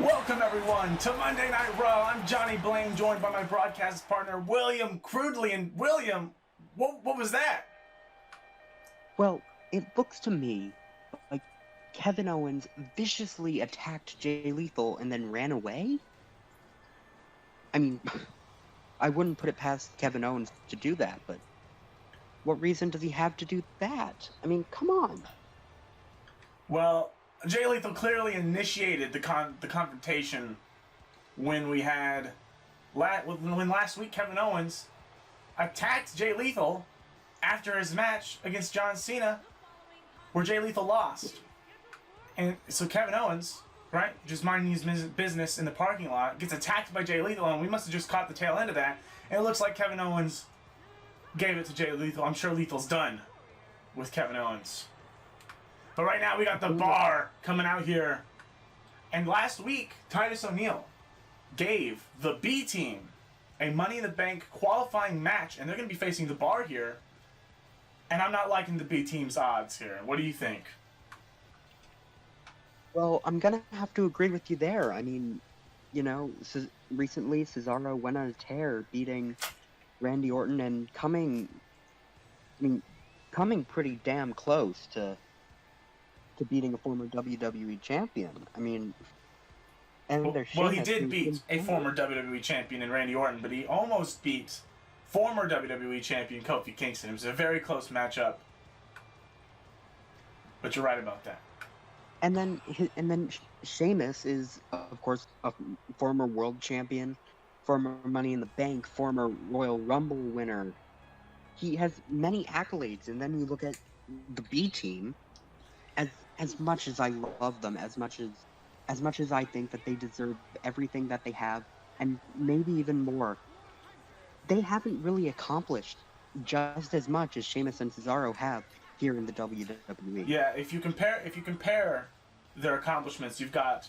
Welcome everyone to Monday Night Raw. I'm Johnny Blaine, joined by my broadcast partner William Crudely. And William, what was that? Well, it looks to me like Kevin Owens viciously attacked Jay Lethal and then ran away? I mean, I wouldn't put it past Kevin Owens to do that, but what reason does he have to do that? I mean, come on. Well, Jay Lethal clearly initiated the confrontation when last week Kevin Owens attacked Jay Lethal after his match against John Cena, where Jay Lethal lost. And so Kevin Owens, right, just minding his business in the parking lot, gets attacked by Jay Lethal, and we must have just caught the tail end of that. And it looks like Kevin Owens gave it to Jay Lethal. I'm sure Lethal's done with Kevin Owens. But right now we got the Bar coming out here. And last week, Titus O'Neil gave the B team a Money in the Bank qualifying match, and they're going to be facing the Bar here. And I'm not liking the B team's odds here. What do you think? Well, I'm going to have to agree with you there. I mean, you know, recently Cesaro went on a tear, beating Randy Orton and coming pretty damn close to beating a former WWE champion. I mean, and well, he did beat a former WWE champion in Randy Orton, but he almost beat former WWE champion Kofi Kingston. It was a very close matchup. But you're right about that. And then Sheamus is, of course, a former world champion, former Money in the Bank, former Royal Rumble winner. He has many accolades, and then you look at the B team. As much as I love them, as much as I think that they deserve everything that they have, and maybe even more, they haven't really accomplished just as much as Sheamus and Cesaro have here in the WWE. Yeah, if you compare their accomplishments, you've got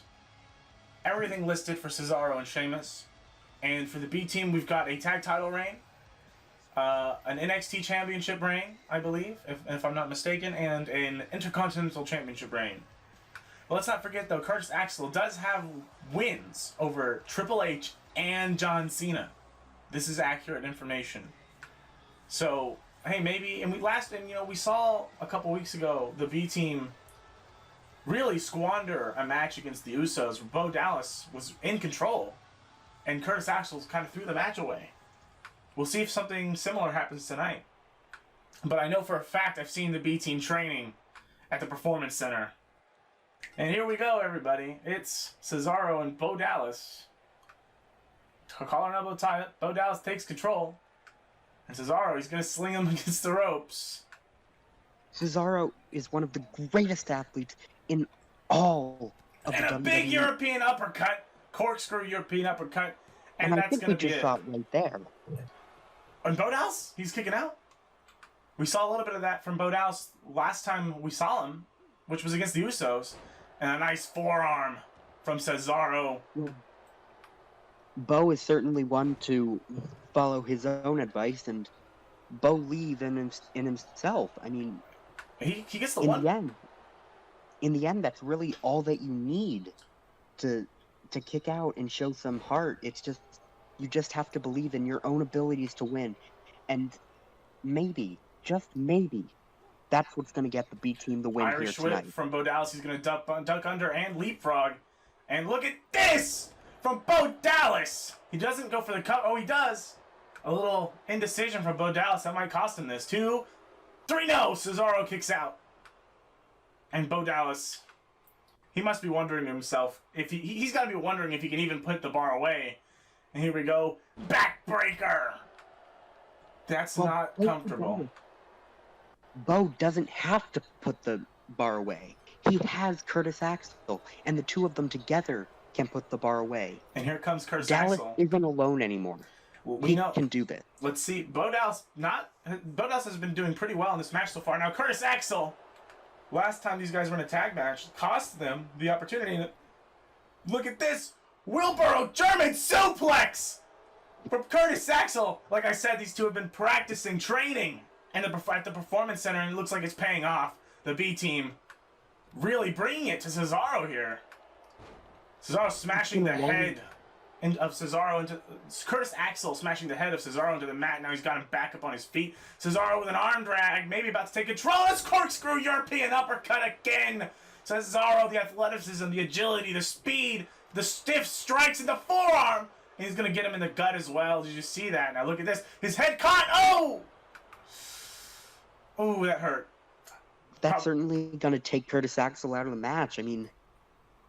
everything listed for Cesaro and Sheamus, and for the B team, we've got a tag title reign, an NXT championship reign, I believe, if I'm not mistaken, and an Intercontinental Championship reign. But let's not forget, though, Curtis Axel does have wins over Triple H and John Cena. This is accurate information. So, hey, maybe, and we saw a couple weeks ago the B team really squander a match against the Usos, where Bo Dallas was in control, and Curtis Axel kind of threw the match away. We'll see if something similar happens tonight. But I know for a fact I've seen the B team training at the Performance Center. And here we go, everybody. It's Cesaro and Bo Dallas. Collar and elbow tie. Bo Dallas takes control. And Cesaro, he's going to sling him against the ropes. Cesaro is one of the greatest athletes in all of the WWE. And a big European uppercut. Corkscrew European uppercut. And that's going to be it. I think we just saw it right there. And Bo Dallas, he's kicking out. We saw a little bit of that from Bo Dallas last time we saw him, which was against the Usos. And a nice forearm from Cesaro. Bo is certainly one to follow his own advice and believe in himself. I mean, he gets the one. In the end, that's really all that you need to kick out and show some heart. It's just, you just have to believe in your own abilities to win. And maybe, just maybe, that's what's going to get the B team the win Irish here tonight. Whip from Bo Dallas. He's going to duck under and leapfrog. And look at this from Bo Dallas. He doesn't go for the cut. Oh, he does. A little indecision from Bo Dallas. That might cost him this. 2, 3, no. Cesaro kicks out. And Bo Dallas, he must be wondering to himself, if he's got to be wondering if he can even put the bar away. And here we go. Backbreaker. That's not comfortable. Bo doesn't have to put the bar away. He has Curtis Axel, and the two of them together can put the bar away. And here comes Curtis Dallas Axel. isn't alone anymore. We he know. can do this. Let's see. Bo Dallas has been doing pretty well in this match so far. Now Curtis Axel, last time these guys were in a tag match, cost them the opportunity. Look at this. Wheelbarrow German suplex from Curtis Axel. Like I said, these two have been practicing, training at the Performance Center, and it looks like it's paying off. The B team really bringing it to Cesaro here. Cesaro smashing the head of Cesaro into Curtis Axel smashing the head of Cesaro into the mat. Now he's got him back up on his feet. Cesaro with an arm drag, maybe about to take control. This corkscrew European uppercut again. Cesaro, the athleticism, the agility, the speed, the stiff strikes in the forearm. And he's gonna get him in the gut as well. Did you see that? Now look at this. His head caught. Oh! Oh, that hurt. That's certainly going to take Curtis Axel out of the match. I mean,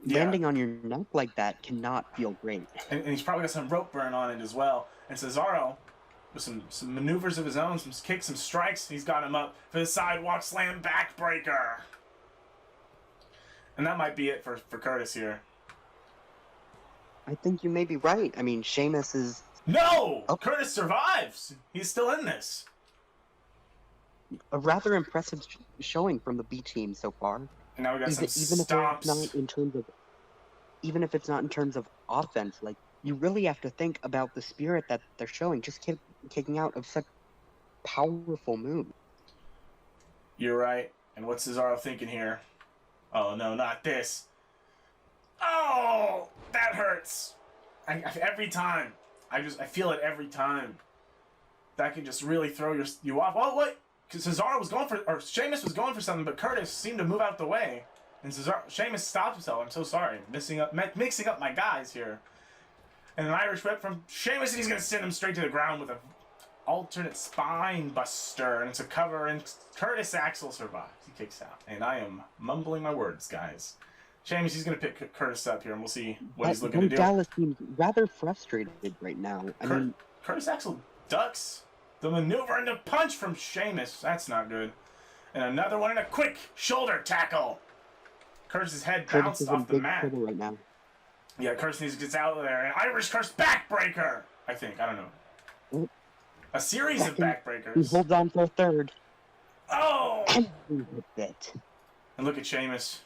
landing on your neck like that cannot feel great. And he's probably got some rope burn on it as well. And Cesaro, with some maneuvers of his own, some kicks, some strikes, he's got him up for the sidewalk slam backbreaker. And that might be it for Curtis here. I think you may be right. I mean, Sheamus is... No! Oh. Curtis survives! He's still in this. A rather impressive showing from the B team so far. And now we got some stomps. Even if it's not in terms of offense, like, you really have to think about the spirit that they're showing, just kicking out of such powerful moves. You're right. And what's Cesaro thinking here? Oh no, not this. Oh, that hurts. Every time. I feel it every time. That can just really throw you off. Oh, wait. Cesaro was going for, or Sheamus was going for something, but Curtis seemed to move out the way. And Sheamus stopped himself. I'm so sorry. Mixing up my guys here. And an Irish whip from Sheamus, and he's going to send him straight to the ground with an alternate spine buster. And it's a cover, and Curtis Axel survives. He kicks out. And I am mumbling my words, guys. Sheamus, he's going to pick Curtis up here, and we'll see what he's looking to do. Dallas seems rather frustrated right now. I mean, Curtis Axel ducks the maneuver and the punch from Sheamus. That's not good. And another one and a quick shoulder tackle. Curtis's head bounced off the mat. Right now. Yeah, Curtis needs to get out of there. An Irish curse backbreaker. I think. I don't know. A series of backbreakers. He holds on for a third. Oh! And look at Sheamus.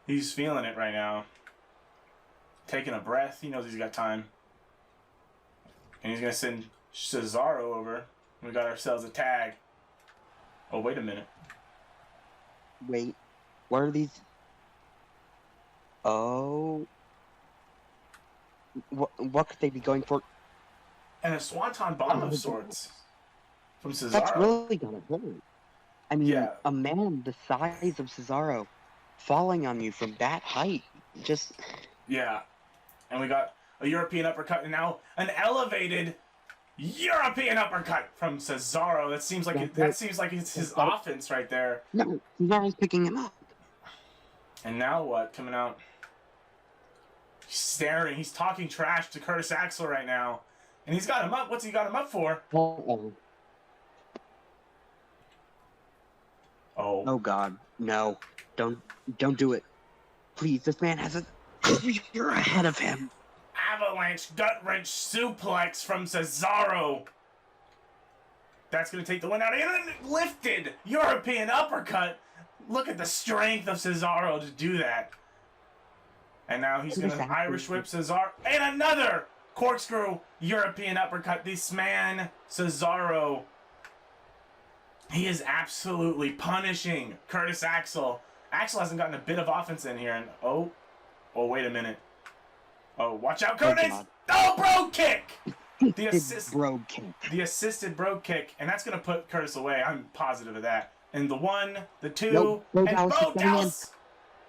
He's feeling it right now. Taking a breath. He knows he's got time. And he's going to send Cesaro over. We got ourselves a tag. Oh, wait a minute. Wait. What are these? Oh. What could they be going for? And a swanton bomb of sorts. From Cesaro. That's really going to hurt. I mean, a man the size of Cesaro falling on you from that height. Just... Yeah. And we got a European uppercut, and now an elevated European uppercut from Cesaro. That seems like it's his offense right there. No, Cesaro's picking him up. And now what? Coming out. He's staring. He's talking trash to Curtis Axel right now. And he's got him up. What's he got him up for? Uh-oh. Oh. Oh God, no! Don't do it, please. This man has a. You're ahead of him. Avalanche gut wrench suplex from Cesaro. That's gonna take the win out. And lifted European uppercut. Look at the strength of Cesaro to do that. And now he's gonna Irish whip Cesaro and another corkscrew European uppercut. This man Cesaro. He is absolutely punishing Curtis Axel. Axel hasn't gotten a bit of offense in here. And oh, wait a minute. Oh, watch out, Curtis! Oh, bro kick! The assisted bro kick, and that's gonna put Curtis away. I'm positive of that. And the 1, the 2, and Bo Dallas.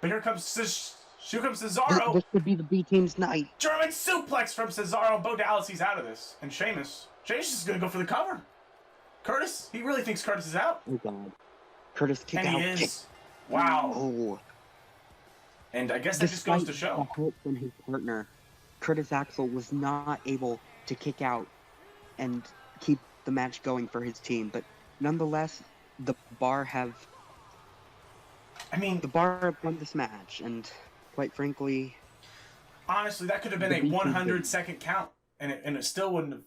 But here comes Cesaro. This could be the B team's night. German suplex from Cesaro. Bo Dallas, he's out of this. And Sheamus is gonna go for the cover. Curtis, he really thinks Curtis is out. Oh God, Curtis kick out. And he is. Wow. Oh. And I guess that just goes to show. The hope from his partner, Curtis Axel was not able to kick out and keep the match going for his team. But nonetheless, the bar have won this match, and quite frankly, honestly, that could have been a 100-second count, and it still wouldn't have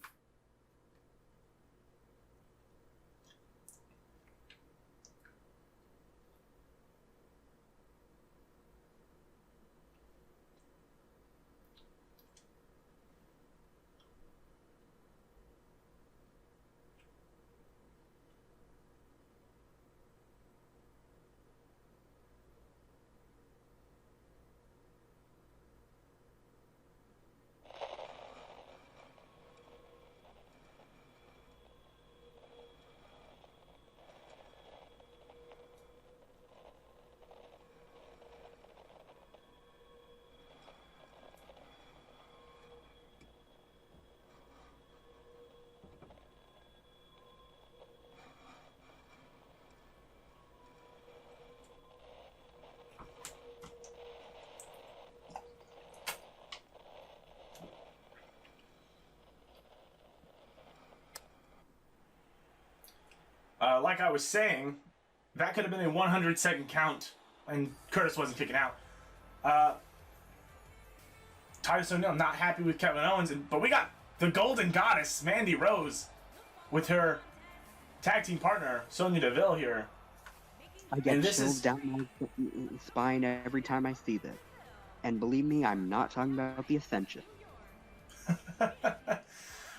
Like I was saying, that could have been a 100-second count, and Curtis wasn't kicking out. Titus O'Neil not happy with Kevin Owens, but we got the Golden Goddess, Mandy Rose, with her tag team partner, Sonya Deville here. I get chills down my spine every time I see this. And believe me, I'm not talking about the Ascension.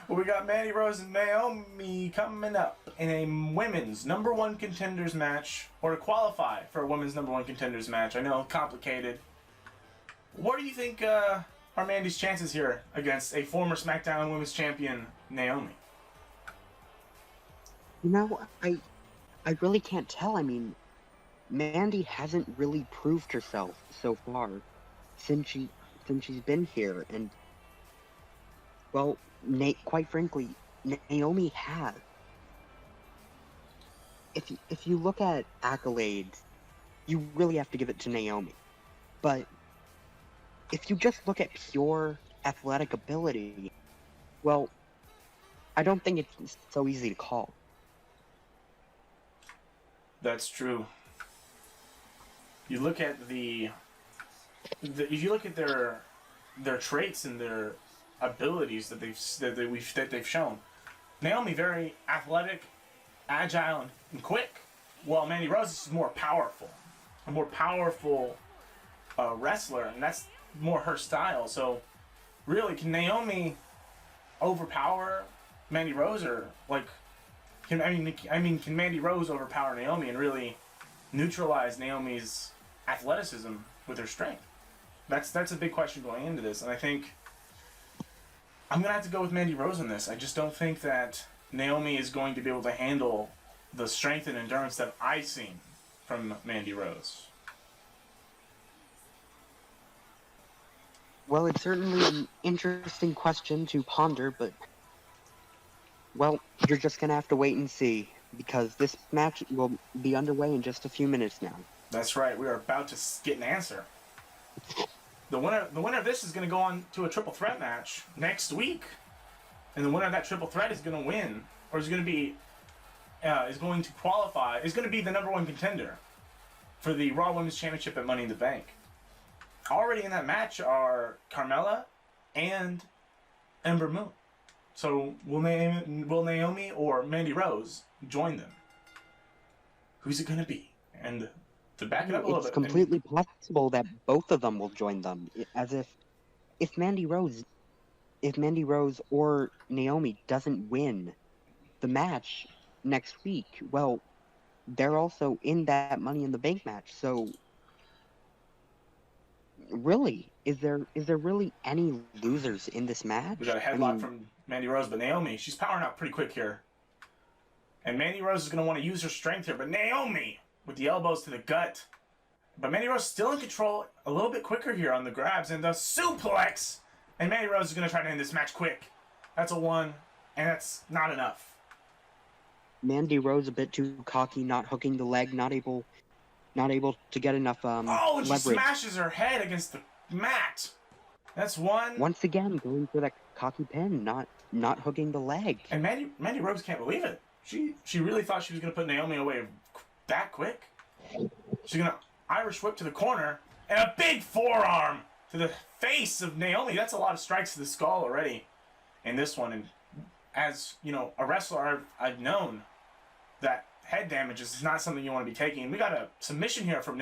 Well, we got Mandy Rose and Naomi coming up in a women's #1 contenders match, or to qualify for a women's #1 contenders match. I know, complicated. What do you think are Mandy's chances here against a former SmackDown Women's Champion, Naomi? You know, I really can't tell. I mean, Mandy hasn't really proved herself so far since she's been here, and well, quite frankly, Naomi has. If you look at accolades, you really have to give it to Naomi. But if you just look at pure athletic ability, well, I don't think it's so easy to call. That's true. You look at if you look at their traits and their abilities that they've shown. Naomi very athletic, agile, and quick, while Mandy Rose is more powerful, a more powerful wrestler, and that's more her style. So, really, can Naomi overpower Mandy Rose, or like, can Mandy Rose overpower Naomi and really neutralize Naomi's athleticism with her strength? That's a big question going into this, and I think I'm going to have to go with Mandy Rose in this. I just don't think that Naomi is going to be able to handle the strength and endurance that I've seen from Mandy Rose. Well, it's certainly an interesting question to ponder, but, well, you're just going to have to wait and see, because this match will be underway in just a few minutes now. That's right. We are about to get an answer. The winner of this is going to go on to a triple threat match next week, and the winner of that triple threat is going to win, or is going to be, is going to qualify, is going to be the #1 contender for the Raw Women's Championship at Money in the Bank. Already in that match are Carmella and Ember Moon. So will Naomi or Mandy Rose join them? Who's it going to be? And to back it up a little bit, it's completely possible that both of them will join them. As if Mandy Rose or Naomi doesn't win the match next week, well, they're also in that Money in the Bank match. So, really, is there really any losers in this match? We got a headlock from Mandy Rose, but Naomi, she's powering out pretty quick here. And Mandy Rose is going to want to use her strength here, but Naomi with the elbows to the gut. But Mandy Rose still in control, a little bit quicker here on the grabs, and the suplex. And Mandy Rose is going to try to end this match quick. That's a 1, and that's not enough. Mandy Rose a bit too cocky, not hooking the leg, not able to get enough and leverage. She smashes her head against the mat. That's 1. Once again, going for that cocky pin, not hooking the leg. And Mandy Rose can't believe it. She really thought she was going to put Naomi away that quick. She's going to Irish whip to the corner, and a big forearm to the face of Naomi. That's a lot of strikes to the skull already in this one. And as, you know, a wrestler, I've known that head damage is not something you want to be taking. We got a submission here from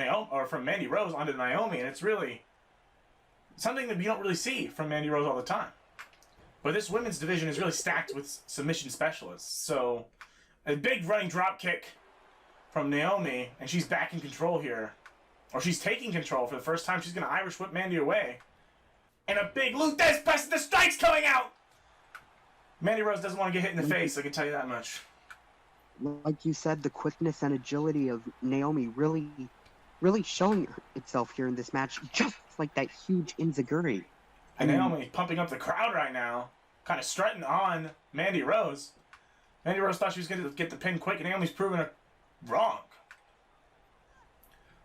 Mandy Rose onto Naomi, and it's really something that you don't really see from Mandy Rose all the time. But this women's division is really stacked with submission specialists. So a big running drop kick from Naomi, and she's back in control here. Or she's taking control for the first time. She's going to Irish whip Mandy away. And a big Luthez press, the strike's coming out! Mandy Rose doesn't want to get hit in the face, I can tell you that much. Like you said, the quickness and agility of Naomi really showing itself here in this match, just like that huge Enziguri. And Naomi pumping up the crowd right now, kind of strutting on Mandy Rose. Mandy Rose thought she was going to get the pin quick, and Naomi's proving her wrong.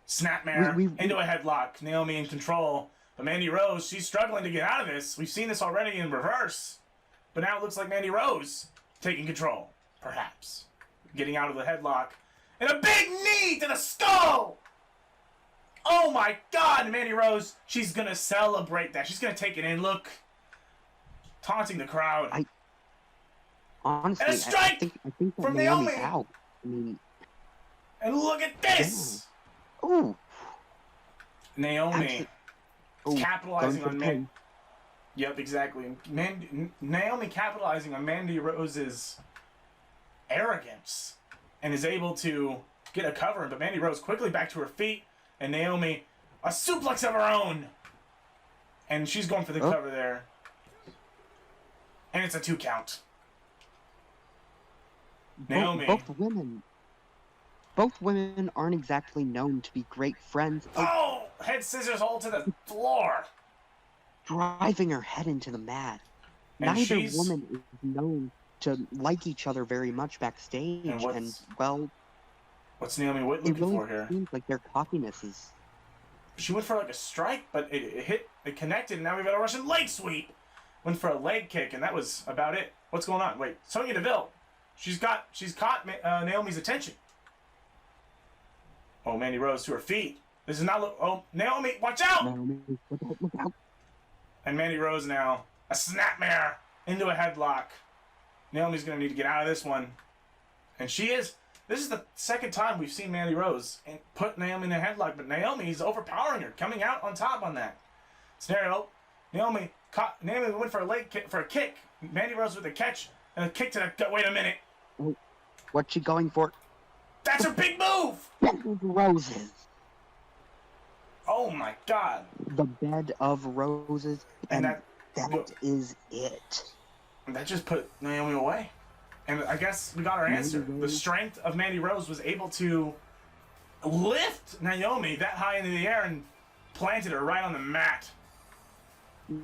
Snapmare into a headlock. Naomi in control. But Mandy Rose, she's struggling to get out of this. We've seen this already in reverse. But now it looks like Mandy Rose taking control. Perhaps. getting out of the headlock. And a big knee to the skull! Oh my God, Mandy Rose, she's going to celebrate that. She's going to take it in. Look, taunting the crowd. Honestly, and a strike I think that from Naomi's Naomi. out. I mean, and look at this! Yeah. Ooh. Naomi capitalizing on Mandy. Yep, exactly. Naomi capitalizing on Mandy Rose's arrogance and is able to get a cover, but Mandy Rose quickly back to her feet, and Naomi a suplex of her own, and she's going for the cover there, and it's a 2 count. Naomi. Both women aren't exactly known to be great friends. Oh! Head scissors hold to the floor. Driving her head into the mat. And neither woman is known to like each other very much backstage, and well, what's Naomi looking for here? It seems like their cockiness is. She went for like a strike, but it connected, and now we've got a Russian leg sweep. Went for a leg kick, and that was about it. What's going on? Wait, Sonya Deville. She's caught Naomi's attention. Oh, Mandy Rose to her feet. This is not. Oh, Naomi, watch out! Naomi, look out. And Mandy Rose now a snapmare into a headlock. Naomi's gonna need to get out of this one, and she is. This is the second time we've seen Mandy Rose and put Naomi in a headlock, but Naomi's overpowering her, coming out on top on that scenario. Naomi went for a leg kick, for a kick. Mandy Rose with a catch and a kick to the. Wait a minute. What's she going for? That's her big move. Roses. Oh my God. The bed of roses, and that is it. That just put Naomi away. And I guess we got our answer. The strength of Mandy Rose was able to lift Naomi that high into the air and planted her right on the mat.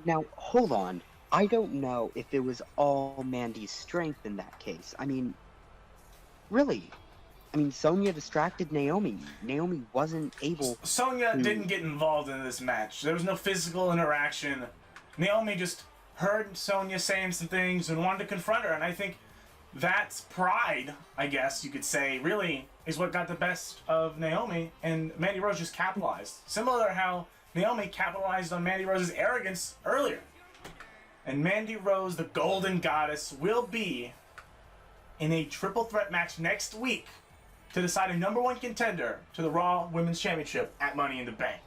Now, hold on. I don't know if it was all Mandy's strength in that case. I mean, really. I mean, Sonya distracted Naomi. Naomi wasn't able Sonya didn't get involved in this match. There was no physical interaction. Naomi just heard Sonya saying some things and wanted to confront her, and I think that's pride, I guess you could say, really is what got the best of Naomi, and Mandy Rose just capitalized. Similar to how Naomi capitalized on Mandy Rose's arrogance earlier. And Mandy Rose, the Golden Goddess, will be in a triple threat match next week to decide a #1 contender to the Raw Women's Championship at Money in the Bank.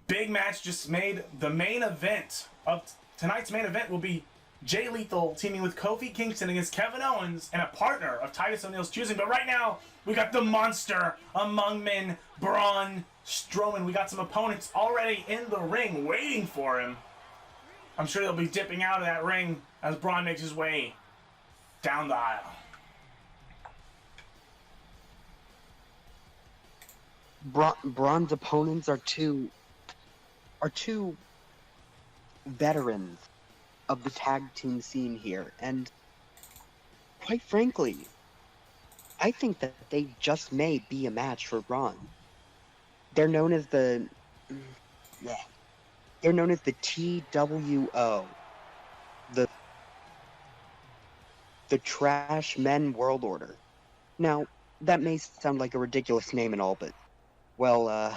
Big match just made. The main event of tonight's main event will be Jay Lethal teaming with Kofi Kingston against Kevin Owens and a partner of Titus O'Neil's choosing. But right now, we got the monster among men, Braun Strowman. We got some opponents already in the ring waiting for him. I'm sure they'll be dipping out of that ring as Braun makes his way down the aisle. Braun's opponents are two veterans of the tag team scene here, and quite frankly, I think that they just may be a match for Braun. They're known as the TWO, the Trash Men World Order. Now, that may sound like a ridiculous name and all, but well,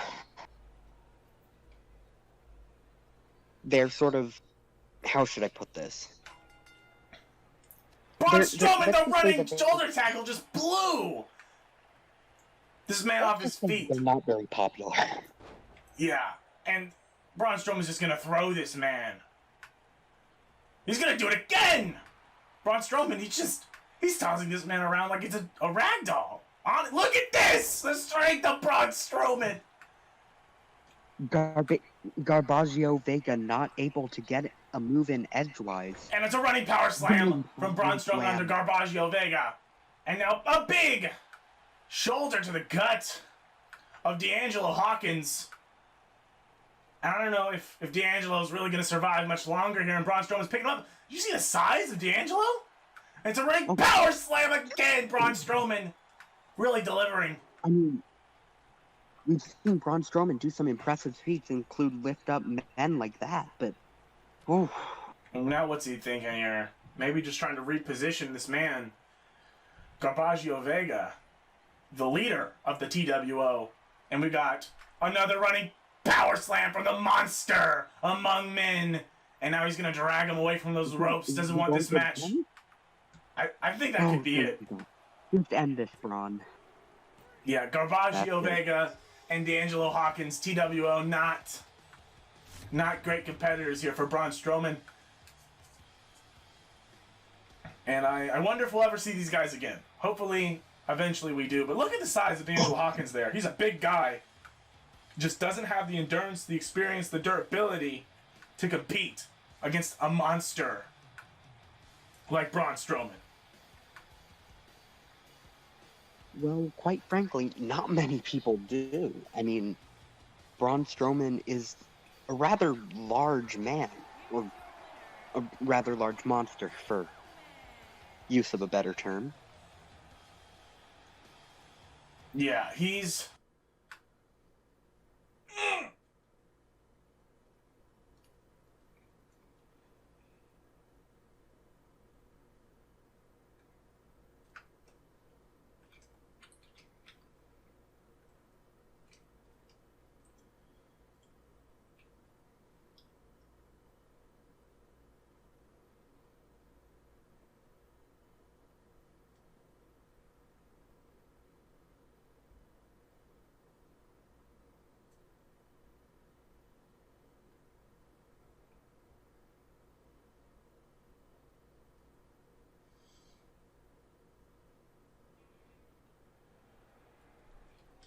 they're sort of, how should I put this? Braun Strowman, the running shoulder tackle just blew this man off his feet. They're not very popular. Yeah, and Braun Strowman's just gonna throw this man. He's gonna do it again! Braun Strowman, he's tossing this man around like it's a rag doll. Look at this! The strength of Braun Strowman! Garbaggio Vega not able to get a move in edgewise. And it's a running power slam from Braun Strowman under Garbaggio Vega. And now a big shoulder to the gut of D'Angelo Hawkins I don't know if D'Angelo's really going to survive much longer here, and Braun Strowman's picking him up. You see the size of D'Angelo? And it's a running power slam again. Braun Strowman really delivering. I mean, we've seen Braun Strowman do some impressive feats, include lift up men like that, but... Oh. Now what's he thinking here? Maybe just trying to reposition this man, Garbaggio Vega, the leader of the TWO. And we got another running power slam from the monster among men. And now he's going to drag him away from those ropes. Doesn't want this match. I think that could be it. Let's end this, Braun. Yeah, Garbaggio Vega and D'Angelo Hawkins, TWO, not great competitors here for Braun Strowman. And I wonder if we'll ever see these guys again. Hopefully, eventually we do. But look at the size of D'Angelo Hawkins there. He's a big guy. Just doesn't have the endurance, the experience, the durability to compete against a monster like Braun Strowman. Well, quite frankly, not many people do. I mean, Braun Strowman is a rather large man, or a rather large monster, for use of a better term. Yeah, he's...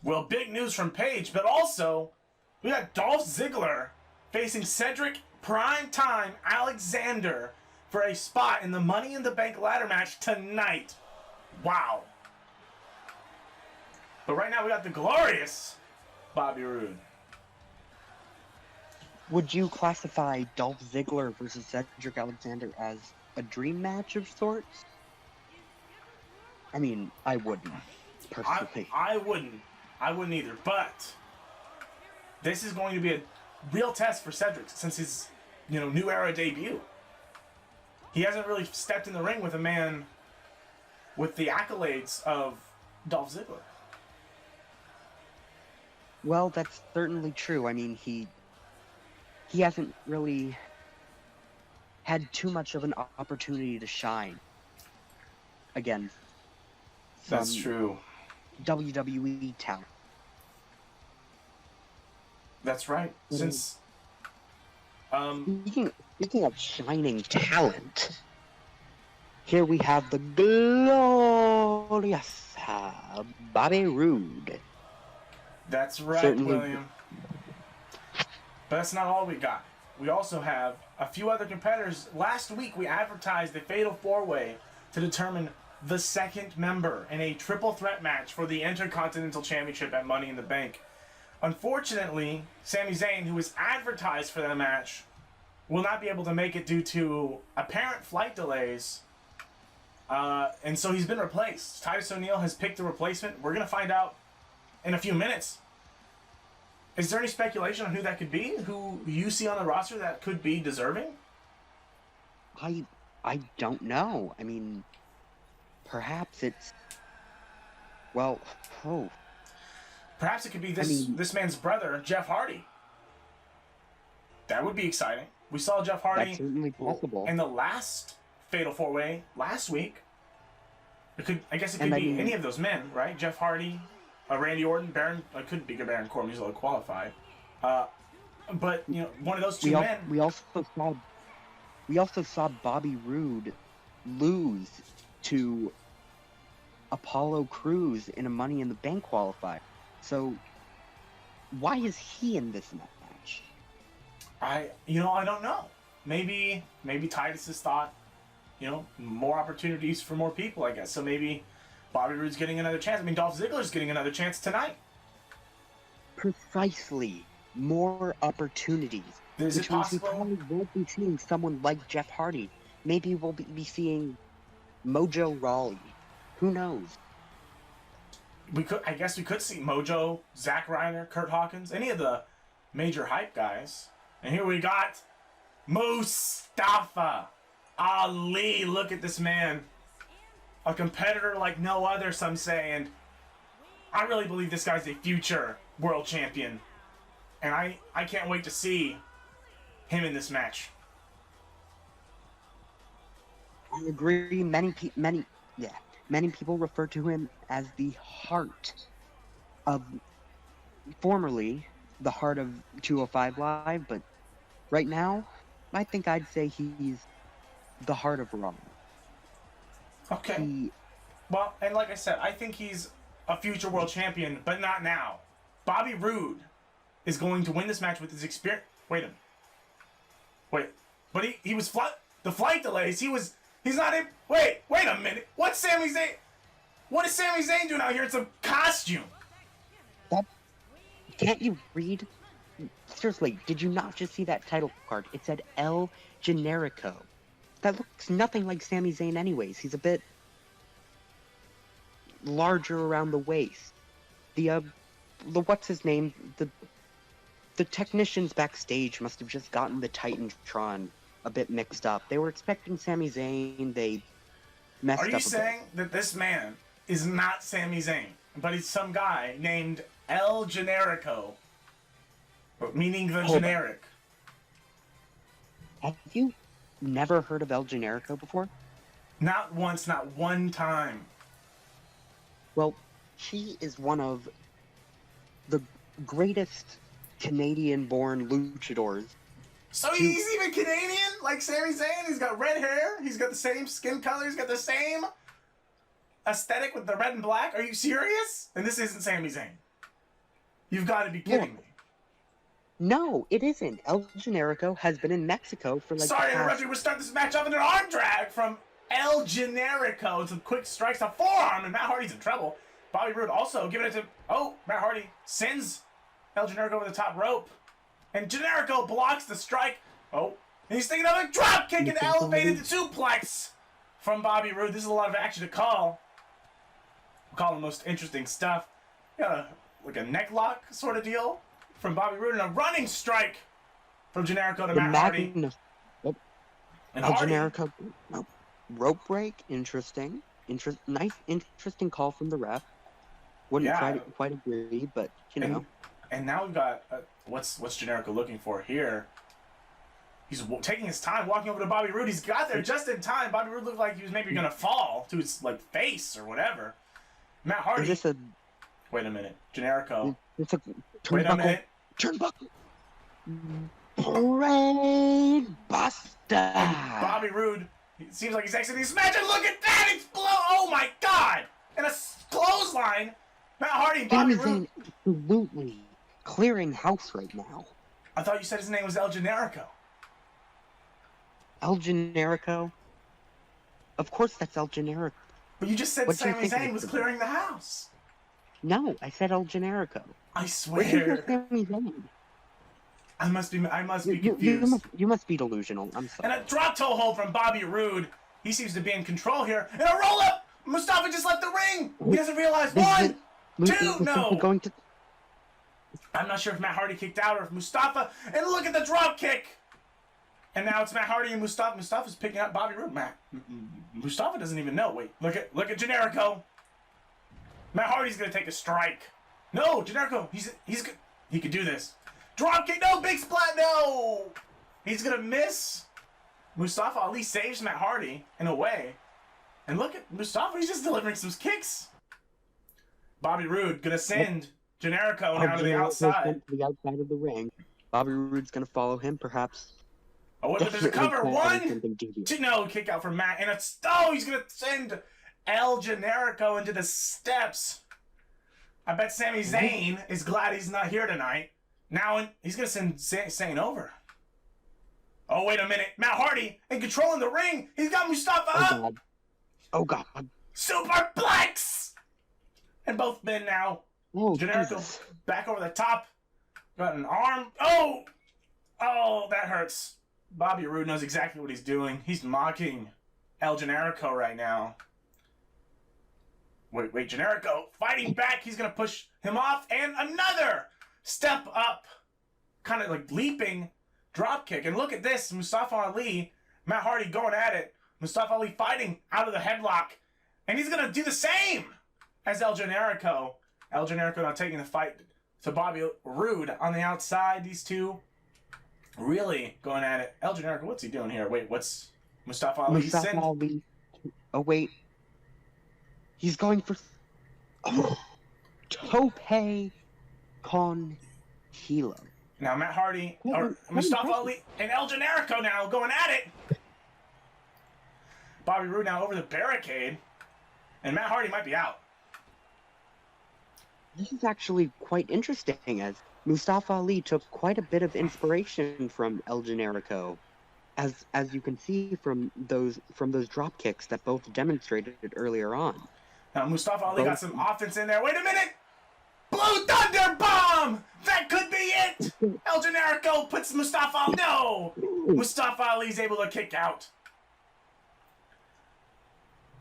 Well, big news from Paige, but also we got Dolph Ziggler facing Cedric Primetime Alexander for a spot in the Money in the Bank ladder match tonight. Wow. But right now we got the glorious Bobby Roode. Would you classify Dolph Ziggler versus Cedric Alexander as a dream match of sorts? I mean, I wouldn't, personally. I wouldn't. I wouldn't either, but this is going to be a real test for Cedric since his, new era debut. He hasn't really stepped in the ring with a man with the accolades of Dolph Ziggler. Well, that's certainly true. I mean, he hasn't really had too much of an opportunity to shine against That's true. WWE talent. That's right. Since speaking of shining talent, here we have the glorious Bobby Roode. That's right, Certainly. William. But that's not all we got. We also have a few other competitors. Last week we advertised the Fatal 4-Way to determine the second member in a triple threat match for the Intercontinental Championship at Money in the Bank. Unfortunately, Sami Zayn, who was advertised for that match, will not be able to make it due to apparent flight delays. And so he's been replaced. Titus O'Neil has picked a replacement. We're going to find out in a few minutes. Is there any speculation on who that could be? Who you see on the roster that could be deserving? I don't know. I mean, perhaps it's... Well, Perhaps it could be this man's brother, Jeff Hardy. That would be exciting. We saw Jeff Hardy that's certainly possible. in the last Fatal 4-Way last week. I guess it could be any of those men, right? Jeff Hardy, Randy Orton, Baron. It couldn't be Baron Corbin. He's a little qualified. But one of those two men. We also saw Bobby Roode lose to Apollo Crews in a Money in the Bank qualifier. So, why is he in this match? I don't know. Maybe Titus has thought, more opportunities for more people, I guess. So maybe Bobby Roode's getting another chance. I mean, Dolph Ziggler's getting another chance tonight. Precisely more opportunities, Is it which means we possible? probably won't be seeing someone like Jeff Hardy. Maybe we'll be seeing Mojo Rawley. Who knows? I guess we could see Mojo, Zack Ryder, Kurt Hawkins, any of the major hype guys. And here we got Mustafa Ali. Look at this man. A competitor like no other, some say. And I really believe this guy's a future world champion. And I can't wait to see him in this match. I agree. Many people refer to him as the heart of, formerly, the heart of 205 Live, but right now, I think I'd say he's the heart of Raw. Okay. Well, and like I said, I think he's a future world champion, but not now. Bobby Roode is going to win this match with his experience. Wait a minute. But he was the flight delays. He's not in. Wait a minute. What is Sami Zayn doing out here in some costume? Can't you read? Seriously, did you not just see that title card? It said El Generico. That looks nothing like Sami Zayn anyways. He's a bit larger around the waist. The what's his name? The technicians backstage must have just gotten the Titantron a bit mixed up. They were expecting Sami Zayn. They messed up. Are you saying that this man is not Sami Zayn, but he's some guy named El Generico, meaning the generic? Have you never heard of El Generico before? Not once, not one time. Well, he is one of the greatest Canadian-born luchadors. So he's even Canadian, like Sami Zayn? He's got red hair, he's got the same skin color, he's got the same aesthetic with the red and black? Are you serious? And this isn't Sami Zayn? You've got to be kidding me. No, it isn't. El Generico has been in Mexico for like. Sorry to interrupt you. We're starting this match off in an arm drag from El Generico. Some quick strikes to forearm, and Matt Hardy's in trouble. Bobby Roode also giving it to. Oh, Matt Hardy sends El Generico over the top rope. And Generico blocks the strike. Oh, and he's thinking of a drop kick and elevated the suplex from Bobby Roode. This is a lot of action to call. We'll call the most interesting stuff. Got like a neck lock sort of deal from Bobby Roode and a running strike from Generico to Matt Hardy. And Generico, rope break. Interesting. Nice, interesting call from the ref. Wouldn't quite agree, but you know. And now we've got what's Generico looking for here? He's taking his time, walking over to Bobby Roode. He's got there just in time. Bobby Roode looked like he was maybe gonna fall to his like face or whatever. Matt Hardy. Wait a minute, Generico. It's a wait a minute. Turnbuckle. Brain buster. And Bobby Roode. It seems like he's exiting this match. And look at that! It's oh my god! And a clothesline. Matt Hardy and Bobby Roode. Absolutely clearing house right now. I thought you said his name was El Generico. El Generico? Of course that's El Generico. But you just said Sami Zayn was clearing the house. No, I said El Generico. I swear. Sami Zayn? I must be confused. You must be delusional. I'm sorry. And a drop toe hold from Bobby Roode. He seems to be in control here. And a roll up. Mustafa just left the ring. He doesn't realize. One, two, no. I'm not sure if Matt Hardy kicked out or if Mustafa. And look at the drop kick. And now it's Matt Hardy and Mustafa. Mustafa's picking up Bobby Roode. Mustafa doesn't even know. Wait, look at Generico. Matt Hardy's gonna take a strike. No, Generico. He's good. He could do this. Drop kick. No, big splat. No. He's gonna miss. Mustafa Ali saves Matt Hardy in a way. And look at Mustafa. He's just delivering some kicks. Bobby Roode gonna send Generico now to the outside. To the outside of the ring. Bobby Roode's gonna follow him, perhaps. Oh, wait, but there's a cover. One, two, no, kick out from Matt. And he's going to send El Generico into the steps. I bet Sami Zayn is glad he's not here tonight. Now he's going to send Zayn over. Oh, wait a minute. Matt Hardy in controlling the ring. He's got Mustafa up. God. Oh, God. Superplex! And both men now. Oh, Generico Jesus. back over the top. Got an arm. Oh! Oh, that hurts. Bobby Roode knows exactly what he's doing. He's mocking El Generico right now. Wait, Generico fighting back. He's going to push him off. And another step up. Kind of like leaping drop kick. And look at this. Mustafa Ali, Matt Hardy going at it. Mustafa Ali fighting out of the headlock. And he's going to do the same as El Generico. El Generico now taking the fight to Bobby Roode on the outside. These two really going at it. El Generico, what's he doing here? Wait, what's Mustafa Ali? Mustafa Ali. Oh, wait. He's going for Tope con Hilo. Now Matt Hardy, or Mustafa Ali, and El Generico now going at it. Bobby Roode now over the barricade, and Matt Hardy might be out. This is actually quite interesting, as Mustafa Ali took quite a bit of inspiration from El Generico, as you can see from those drop kicks that both demonstrated earlier on. Now Mustafa Ali got some offense in there. Wait a minute! Blue Thunder Bomb! That could be it! El Generico puts Mustafa Ali. No! Mustafa Ali's able to kick out.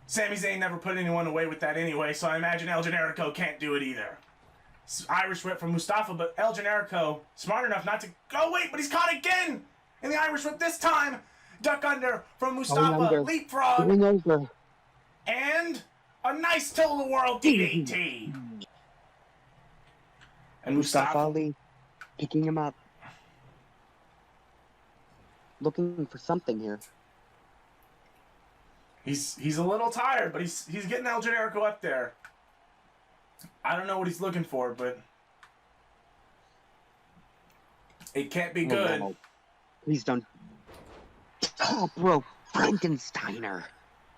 Sami Zayn never put anyone away with that anyway, so I imagine El Generico can't do it either. Irish whip from Mustafa, but El Generico smart enough not to. Oh wait, but he's caught again in the Irish whip this time. Duck under from Mustafa. Leapfrog. Over. And a nice tilt-of-the-world DDT. And Mustafa Ali picking him up, looking for something here. He's a little tired, but he's getting El Generico up there. I don't know what he's looking for, but it can't be good. No. Please don't. Top rope Frankensteiner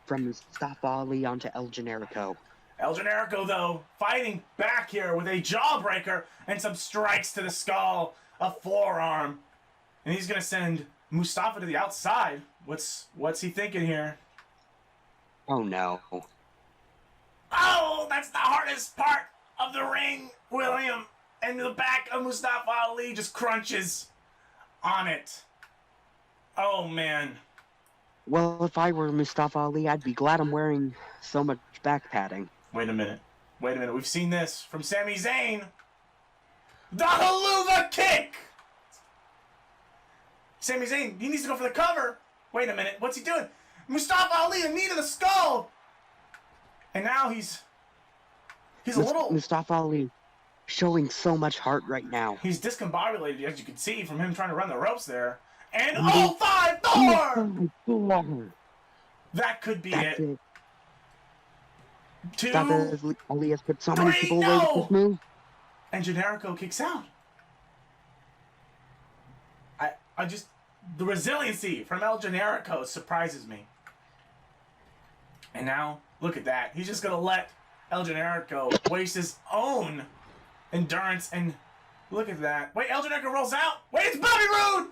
from Mustafa Ali onto El Generico. El Generico, though, fighting back here with a jawbreaker and some strikes to the skull, a forearm. And he's going to send Mustafa to the outside. What's he thinking here? Oh, no. Oh, that's the hardest part of the ring, William. And the back of Mustafa Ali just crunches on it. Oh, man. Well, if I were Mustafa Ali, I'd be glad I'm wearing so much back padding. Wait a minute. We've seen this from Sami Zayn. The haluva kick! Sami Zayn, he needs to go for the cover. Wait a minute. What's he doing? Mustafa Ali, a knee to the skull. And now he's a little... Mustafa Ali showing so much heart right now. He's discombobulated, as you can see, from him trying to run the ropes there. And 0-5-4! That could be it. 2, Ali has put so many 3, people away with this move. And Generico kicks out. I just... The resiliency from El Generico surprises me. And now, look at that. He's just going to let El Generico waste his own endurance. And look at that. Wait, El Generico rolls out. Wait, it's Bobby Roode!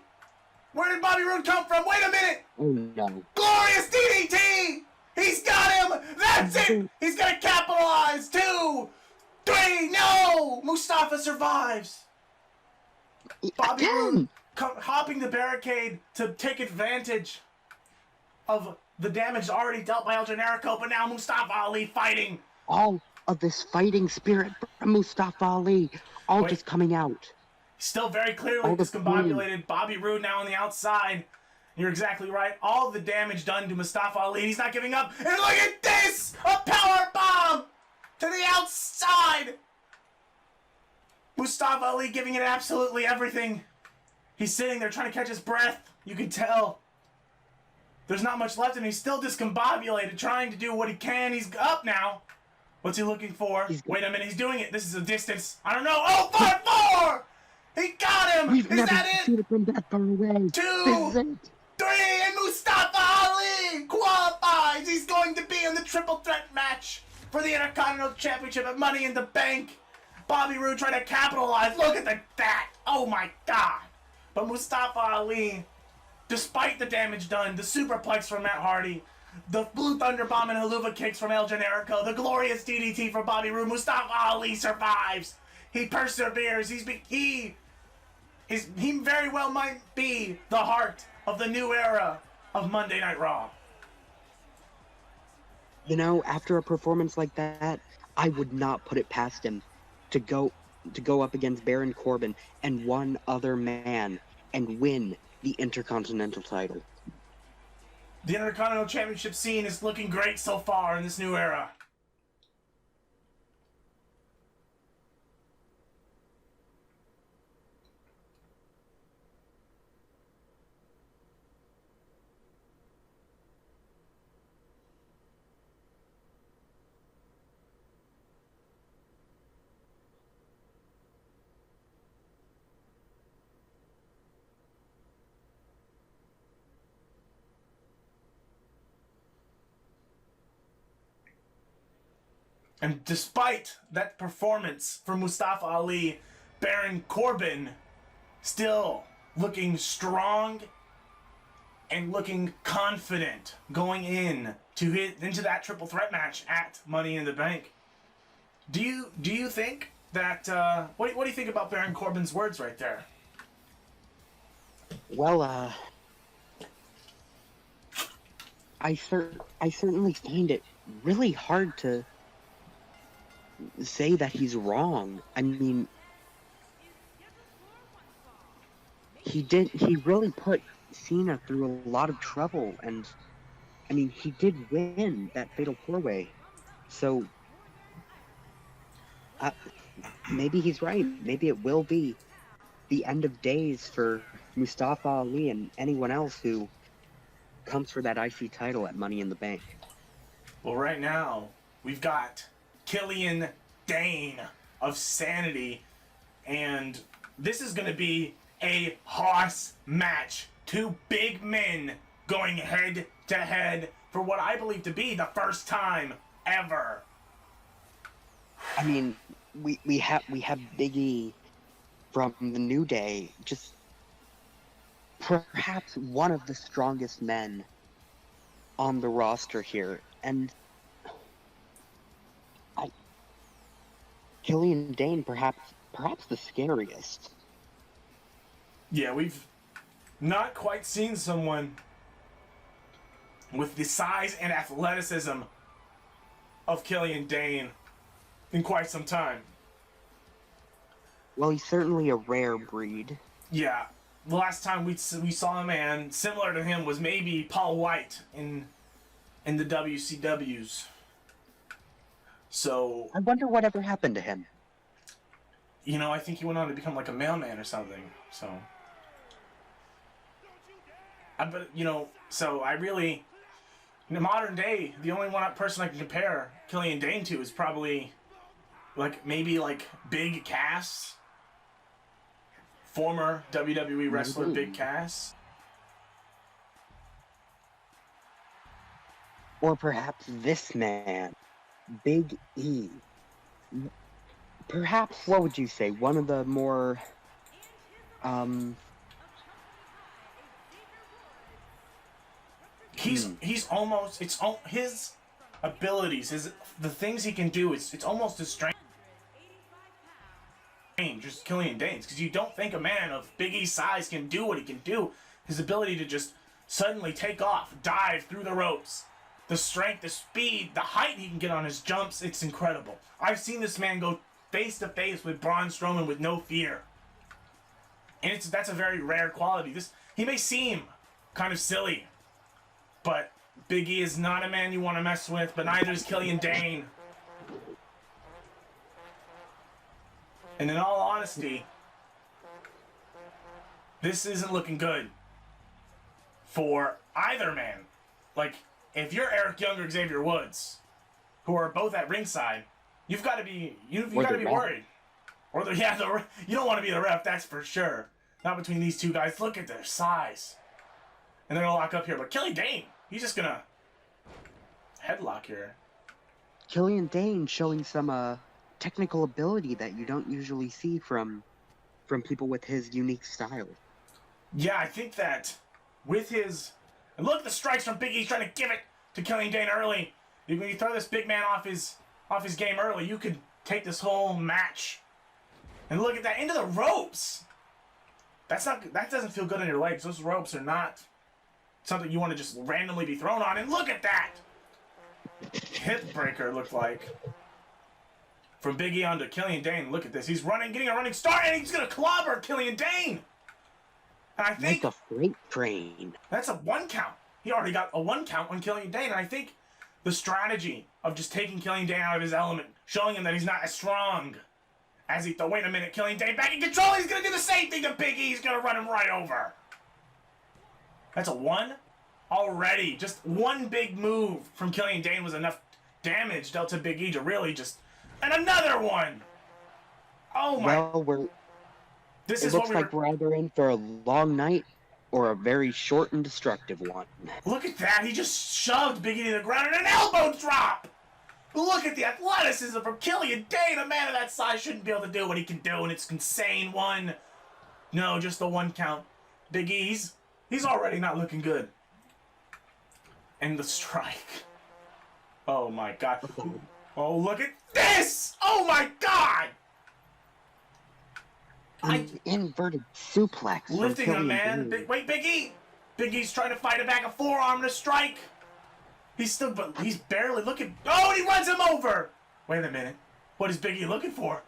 Where did Bobby Roode come from? Wait a minute! Oh, no. Glorious DDT! He's got him! That's it! He's going to capitalize! 2, 3, no! Mustafa survives! Bobby Roode hopping the barricade to take advantage of the damage already dealt by El Generico, but now Mustafa Ali fighting. All of this fighting spirit from Mustafa Ali, just coming out. Still very clearly discombobulated. Bobby Roode now on the outside. You're exactly right. All the damage done to Mustafa Ali. He's not giving up. And look at this! A power bomb to the outside. Mustafa Ali giving it absolutely everything. He's sitting there trying to catch his breath. You can tell. There's not much left, and he's still discombobulated, trying to do what he can. He's up now. What's he looking for? Wait a minute, he's doing it. This is a distance. I don't know. 0-5-4! He got him! Is that it? From that far away. 2, 3, and Mustafa Ali qualifies! He's going to be in the triple threat match for the Intercontinental Championship at Money in the Bank. Bobby Roode trying to capitalize. Look at that! Oh my God! But Mustafa Ali, despite the damage done, the superplex from Matt Hardy, the Blue Thunder Bomb and haluva kicks from El Generico, the glorious DDT from Bobby Roode, Mustafa Ali survives. He perseveres. He he very well might be the heart of the new era of Monday Night Raw. You know, after a performance like that, I would not put it past him to go up against Baron Corbin and one other man and win the Intercontinental title. The Intercontinental Championship scene is looking great so far in this new era. And despite that performance from Mustafa Ali, Baron Corbin still looking strong and looking confident going into that triple threat match at Money in the Bank. Do you think that what do you think about Baron Corbin's words right there? Well, I certainly find it really hard to say that he's wrong. I mean, he really put Cena through a lot of trouble, and I mean, he did win that fatal 4-way. So maybe he's right. Maybe it will be the end of days for Mustafa Ali and anyone else who comes for that IC title at Money in the Bank. Well, right now we've got Killian Dane of Sanity, and this is going to be a hoss match. Two big men going head to head for what I believe to be the first time ever. I mean, we have Big E from the New Day, just perhaps one of the strongest men on the roster here, and Killian Dane perhaps the scariest. Yeah, we've not quite seen someone with the size and athleticism of Killian Dane in quite some time. Well, he's certainly a rare breed. Yeah, the last time we saw a man similar to him was maybe Paul White in the WCWs. So I wonder whatever happened to him. You know, I think he went on to become like a mailman or something. So, so I really, in the modern day, the only person I can compare Killian Dane to is probably maybe Big Cass, former WWE wrestler Big Cass. Or perhaps this man, Big E. Perhaps, what would you say, one of the more, He's almost, his abilities, the things he can do, it's almost as strange as Killian Dane's, because you don't think a man of Big E's size can do what he can do. His ability to just suddenly take off, dive through the ropes, the strength, the speed, the height he can get on his jumps, it's incredible. I've seen this man go face to face with Braun Strowman with no fear. And that's a very rare quality. He may seem kind of silly, but Big E is not a man you want to mess with, but neither is Killian Dane. And in all honesty, this isn't looking good for either man. If you're Eric Young or Xavier Woods, who are both at ringside, you've got to be worried. Or you don't want to be the ref, that's for sure. Not between these two guys. Look at their size. And they're gonna lock up here, but Killian Dane, he's just gonna headlock here. Killian Dane showing some technical ability that you don't usually see from people with his unique style. Yeah, I think that with his... And look at the strikes from Big E. He's trying to give it to Killian Dane early. When you throw this big man off his game early, you could take this whole match. And look at that, into the ropes. that doesn't feel good on your legs. Those ropes are not something you want to just randomly be thrown on. And look at that! Hip breaker looked like. From Big E onto Killian Dane. Look at this. He's running, getting a running start, and he's going to clobber Killian Dane. And I think like a freight train. that's a 1 count. He already got a 1 count on Killian Dane. And I think the strategy of just taking Killian Dane out of his element, showing him that he's not as strong as he thought. Wait a minute, Killian Dane back in control. He's going to do the same thing to Big E. He's going to run him right over. That's a 1 already. Just one big move from Killian Dane was enough damage dealt to Big E to really just... And another one! Oh my... Well, this it is looks what we like we're either in for a long night or a very short and destructive one. Look at that. He just shoved Big E to the ground and an elbow drop! Look at the athleticism from Killian Dane. A man of that size shouldn't be able to do what he can do, and it's insane. 1. No, just the 1 count. Big E's. He's already not looking good. And the strike. Oh my god. Oh, look at this! Oh my god! An inverted suplex. Lifting him, man. Wait, Big E! Big E's trying to fight it back, a forearm to strike. He's barely looking. Oh, and he runs him over! Wait a minute. What is Big E looking for?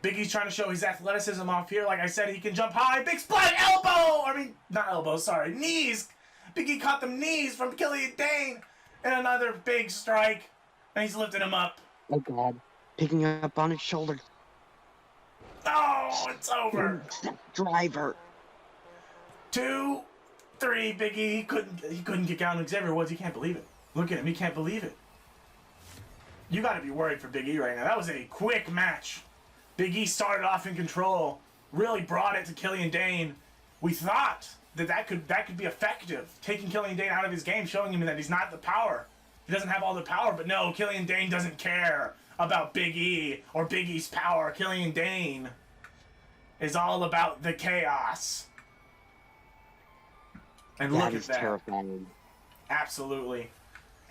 Big E's trying to show his athleticism off here. Like I said, he can jump high. Big splat elbow! I mean, not elbow, sorry. Knees! Big E caught them knees from Killian Dane. And another big strike. And he's lifting him up. Oh, God. Picking up on his shoulder. Oh, it's over. Driver. 2, 3, Big E. He couldn't kick out Xavier Woods. He can't believe it. Look at him. He can't believe it. You got to be worried for Big E right now. That was a quick match. Big E started off in control. Really brought it to Killian Dane. We thought that could be effective. Taking Killian Dane out of his game, showing him that he's not the power. He doesn't have all the power, but no, Killian Dane doesn't care about Big E or Big E's power. Killian Dane is all about the chaos. And look at that. Terrifying. Absolutely.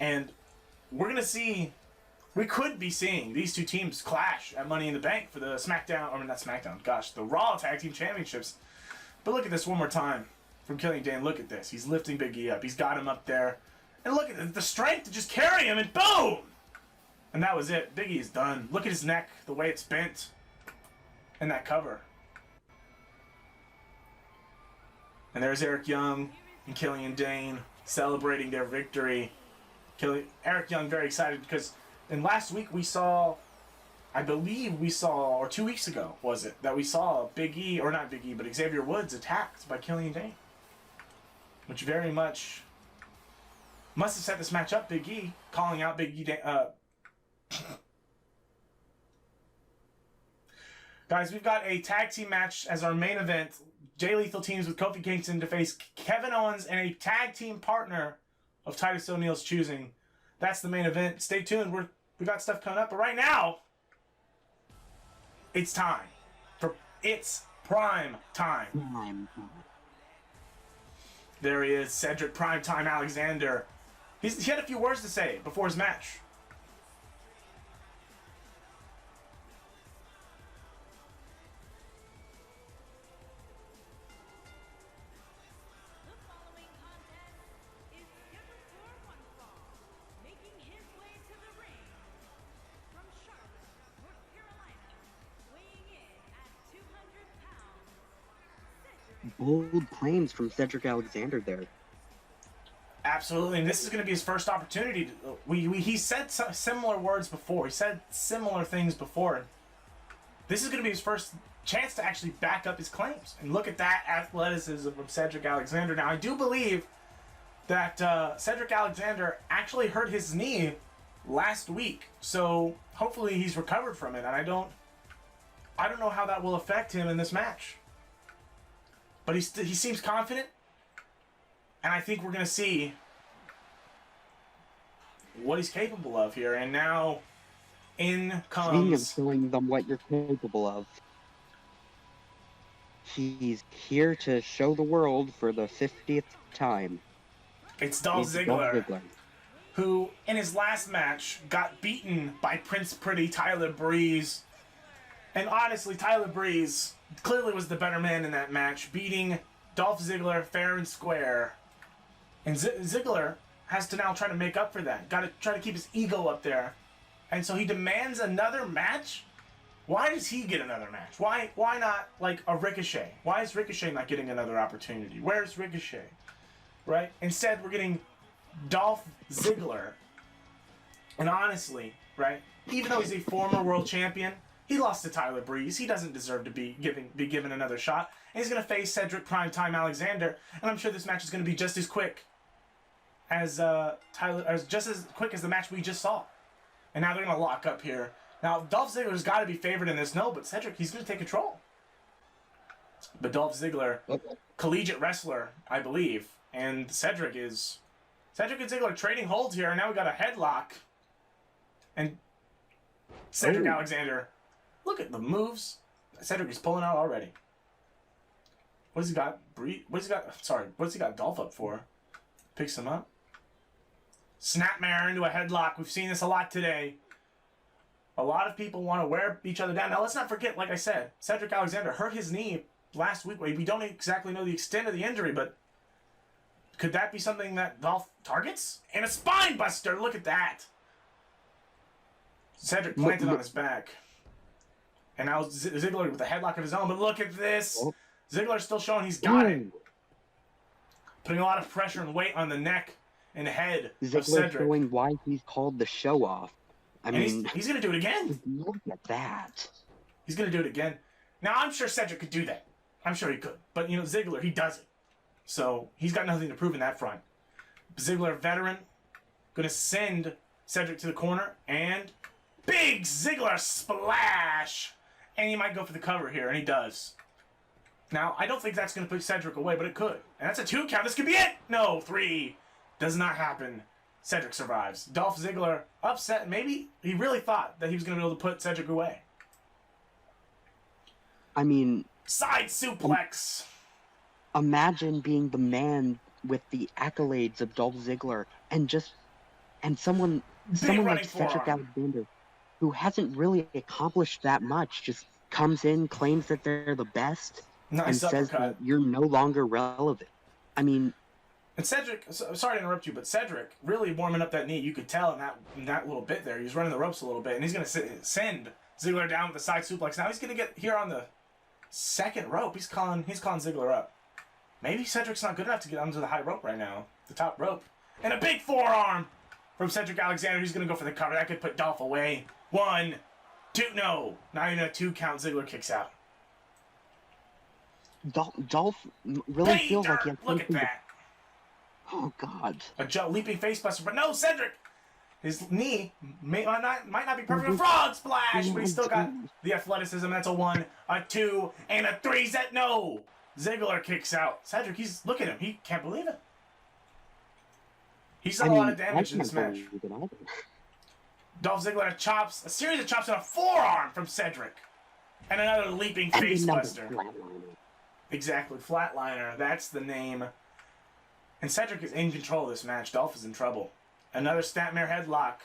And we're going to see, we could be seeing these two teams clash at Money in the Bank for the SmackDown, or not SmackDown, gosh, the Raw Tag Team Championships. But look at this one more time from Killian Dane. Look at this. He's lifting Big E up. He's got him up there. And look at the strength to just carry him, and boom! And that was it. Big E is done. Look at his neck, the way it's bent. And that cover. And there's Eric Young and Killian Dane celebrating their victory. Eric Young very excited because in last week we saw, I believe we saw, or 2 weeks ago was it, that we saw Big E, or not Big E, but Xavier Woods attacked by Killian Dane. Which very much must have set this match up. Big E calling out Big E. Guys, we've got a tag team match as our main event. Jay Lethal teams with Kofi Kingston to face Kevin Owens and a tag team partner of Titus O'Neil's choosing. That's the main event. Stay tuned. We got stuff coming up. But right now, it's time. It's prime time. There he is, Cedric Primetime Alexander. He had a few words to say before his match. Bold claims from Cedric Alexander there. Absolutely, and this is going to be his first opportunity. He said similar words before. He said similar things before. This is going to be his first chance to actually back up his claims. And look at that athleticism from Cedric Alexander. Now, I do believe that Cedric Alexander actually hurt his knee last week, so hopefully he's recovered from it. And I don't know how that will affect him in this match. But he seems confident, and I think we're going to see what he's capable of here. And now, in comes... showing them what you're capable of. He's here to show the world for the 50th time. It's Dolph Ziggler, who, in his last match, got beaten by Prince Pretty Tyler Breeze. And honestly, Tyler Breeze clearly was the better man in that match, beating Dolph Ziggler fair and square. And Ziggler has to now try to make up for that. Got to try to keep his ego up there. And so he demands another match? Why does he get another match? Why not, like, a Ricochet? Why is Ricochet not getting another opportunity? Where's Ricochet? Right? Instead, we're getting Dolph Ziggler. And honestly, right, even though he's a former world champion, he lost to Tyler Breeze. He doesn't deserve to be given another shot. And he's going to face Cedric Primetime Alexander. And I'm sure this match is going to be just as quick as just as quick as the match we just saw. And now they're going to lock up here. Now, Dolph Ziggler's got to be favored in this. No, but Cedric, he's going to take control. But Dolph Ziggler, collegiate wrestler, I believe. And Cedric and Ziggler trading holds here. And now we got a headlock. And Cedric Alexander, look at the moves Cedric is pulling out already. What's he got? What's he got Dolph up for? Picks him up. Snapmare into a headlock. We've seen this a lot today. A lot of people want to wear each other down. Now, let's not forget, like I said, Cedric Alexander hurt his knee last week. We don't exactly know the extent of the injury, but could that be something that Dolph targets? And a spine buster. Look at that. Cedric planted on his back. And now Ziggler with a headlock of his own. But look at this. Ziggler's still showing he's got it. Putting a lot of pressure and weight on the neck and head of Cedric. Showing why he's called the show off. I mean, he's going to do it again. Look at that. He's going to do it again. Now, I'm sure Cedric could do that. I'm sure he could. But, Ziggler, he does it. So, he's got nothing to prove in that front. Ziggler, veteran, going to send Cedric to the corner. And big Ziggler splash. And he might go for the cover here, and he does. Now, I don't think that's going to put Cedric away, but it could. And that's a 2 count. This could be it. No, 3. Does not happen. Cedric survives. Dolph Ziggler upset. Maybe he really thought that he was going to be able to put Cedric away. I mean... Side suplex. Imagine being the man with the accolades of Dolph Ziggler and someone like Cedric Alexander, who hasn't really accomplished that much, just comes in, claims that they're the best, and says that you're no longer relevant. I mean... And Cedric, sorry to interrupt you, but Cedric really warming up that knee. You could tell in that little bit there. He was running the ropes a little bit, and he's going to send Ziggler down with the side suplex. Now he's going to get here on the second rope. He's calling Ziggler up. Maybe Cedric's not good enough to get onto the high rope right now, the top rope. And a big forearm from Cedric Alexander. He's going to go for the cover. That could put Dolph away. 1, 2, no. Not even a 2 count. Ziggler kicks out. Dolph really feels like he has look at that. Oh, God. A leaping facebuster. But no, Cedric! His knee might not be perfect. A frog splash! But he's still got the athleticism. That's a 1, a 2, and a 3. No! Ziggler kicks out. Cedric, look at him. He can't believe it. He's done a lot of damage in this match. Dolph Ziggler a series of chops and a forearm from Cedric. And another leaping facebuster. Exactly. Flatliner. That's the name. And Cedric is in control of this match. Dolph is in trouble. Another Snapmare headlock.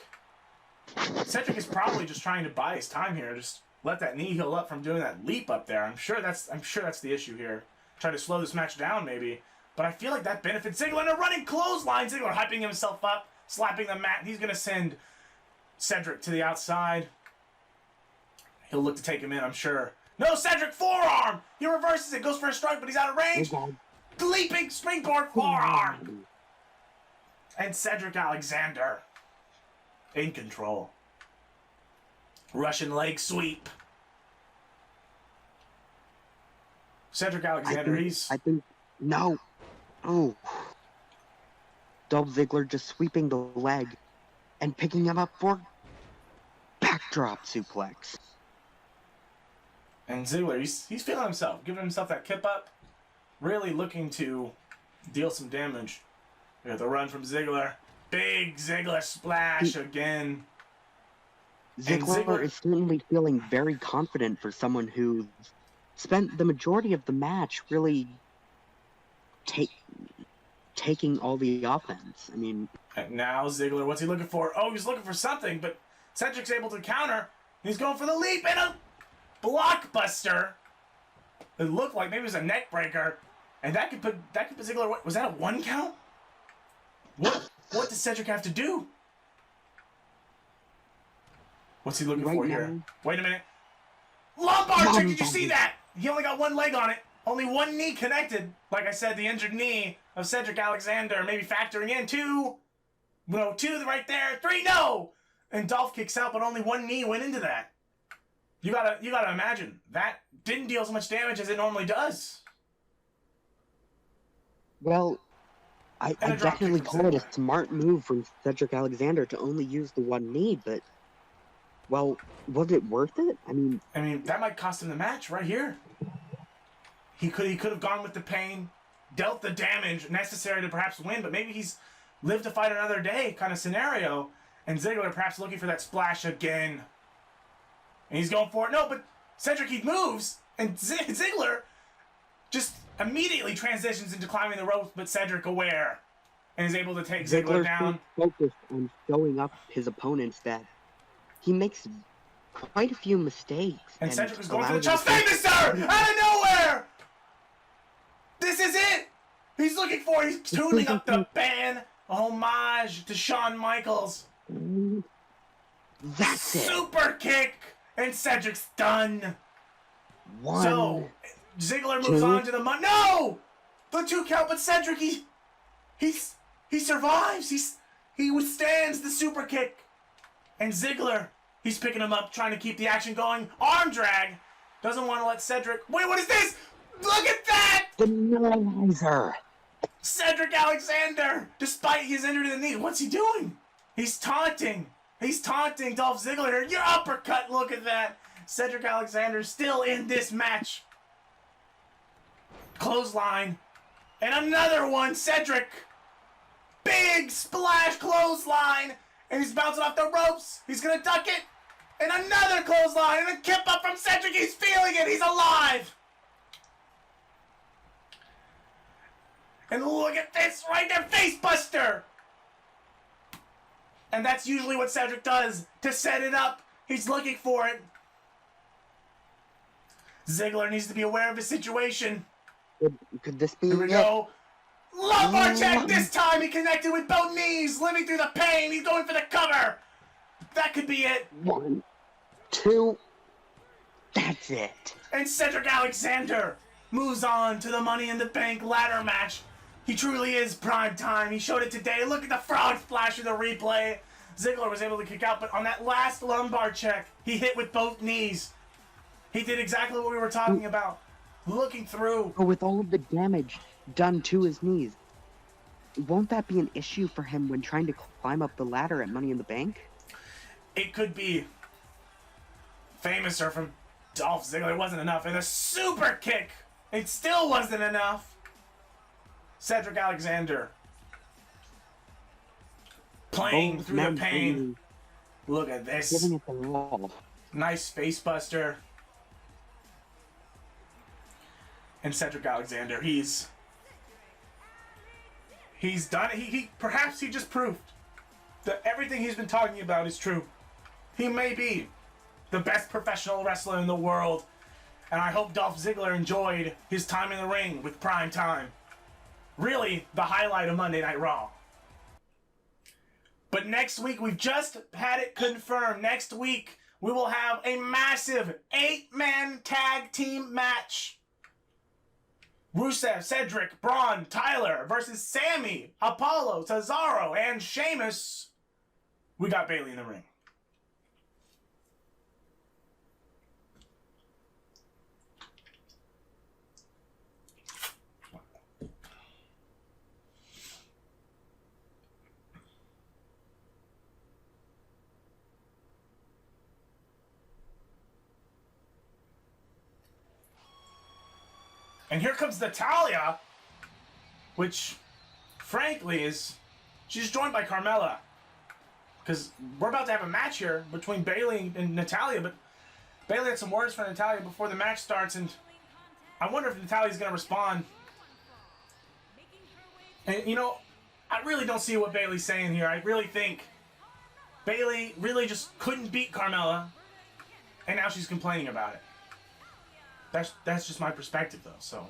Cedric is probably just trying to buy his time here. Just let that knee heal up from doing that leap up there. I'm sure that's the issue here. Try to slow this match down maybe. But I feel like that benefits Ziggler in a running clothesline. Ziggler hyping himself up, slapping the mat. He's going to send Cedric to the outside. He'll look to take him in, I'm sure. No, Cedric, forearm! He reverses it, goes for a strike, but he's out of range. Leaping springboard forearm. And Cedric Alexander in control. Russian leg sweep. Cedric Alexander, no. Oh. Dolph Ziggler just sweeping the leg and picking him up for backdrop suplex. And Ziggler, he's feeling himself, giving himself that kip up. Really looking to deal some damage. We got the run from Ziggler. Big Ziggler splash again. Ziggler is certainly feeling very confident for someone who spent the majority of the match really taking all the offense. I mean... And now Ziggler, what's he looking for? Oh, he's looking for something, but Cedric's able to counter. He's going for the leap and a blockbuster. It looked like maybe it was a neck breaker, and that could put Ziggler. Was that a 1 count? What does Cedric have to do? What's he looking for here? Wait a minute. Lumbar check. Did you see that? He only got 1 leg on it. Only 1 knee connected. Like I said, the injured knee of Cedric Alexander, maybe factoring in 2. No, 2 right there. 3, no. And Dolph kicks out, but only 1 knee went into that. You gotta imagine that didn't deal as much damage as it normally does. Well, I definitely call it a smart move from Cedric Alexander to only use the 1 knee, but well, was it worth it? I mean, that might cost him the match right here. He could have gone with the pain, dealt the damage necessary to perhaps win, but maybe he's lived to fight another day kind of scenario, and Ziggler perhaps looking for that splash again. And he's going for it. No, but Cedric, he moves, and Ziggler just immediately transitions into climbing the ropes, but Cedric aware and is able to take Ziggler down. Focused on showing up his opponents that he makes quite a few mistakes. And Cedric was going for the chest. Famous out of nowhere! This is it! He's tuning up the band, a homage to Shawn Michaels. That's it. Super kick! And Cedric's done. 1, so, Ziggler moves 2. on to the No! The 2 count, but Cedric, he survives. He withstands the super kick. And Ziggler, he's picking him up, trying to keep the action going. Arm drag. Doesn't want to let Cedric... Wait, what is this? Look at that! The neuralizer. Cedric Alexander, despite his injury to the knee, what's he doing? He's taunting. He's taunting Dolph Ziggler. Your uppercut, look at that. Cedric Alexander still in this match. Clothesline. And another one, Cedric. Big splash clothesline. And he's bouncing off the ropes. He's going to duck it. And another clothesline. And a kip up from Cedric. He's feeling it. He's alive. And look at this right there. Face buster. And that's usually what Cedric does to set it up. He's looking for it. Ziggler needs to be aware of his situation. Could this be Here we go. Lumbar check this time. He connected with both knees, living through the pain. He's going for the cover. That could be it. 1, 2. That's it. And Cedric Alexander moves on to the Money in the Bank ladder match. He truly is prime time. He showed it today. Look at the frog splash in the replay. Ziggler was able to kick out, but on that last lumbar check, he hit with both knees. He did exactly what we were talking about. Looking through. But with all of the damage done to his knees, won't that be an issue for him when trying to climb up the ladder at Money in the Bank? It could be. Famouser from Dolph Ziggler wasn't enough. And a super kick. It still wasn't enough. Cedric Alexander playing through the pain. Look at this. Giving it the wall. Nice face buster. And Cedric Alexander, he's done it. He perhaps he just proved that everything he's been talking about is true. He may be the best professional wrestler in the world. And I hope Dolph Ziggler enjoyed his time in the ring with Prime Time. Really, the highlight of Monday Night Raw. But next week, we've just had it confirmed. Next week, we will have a massive 8-man tag team match. Rusev, Cedric, Braun, Tyler versus Sami, Apollo, Cesaro, and Sheamus. We got Bayley in the ring. And here comes Natalya, which, frankly, she's joined by Carmella. Because we're about to have a match here between Bayley and Natalya, but Bayley had some words for Natalya before the match starts, and I wonder if Natalya's going to respond. And, you know, I really don't see what Bayley's saying here. I really think Bayley really just couldn't beat Carmella, and now she's complaining about it. That's just my perspective, though. So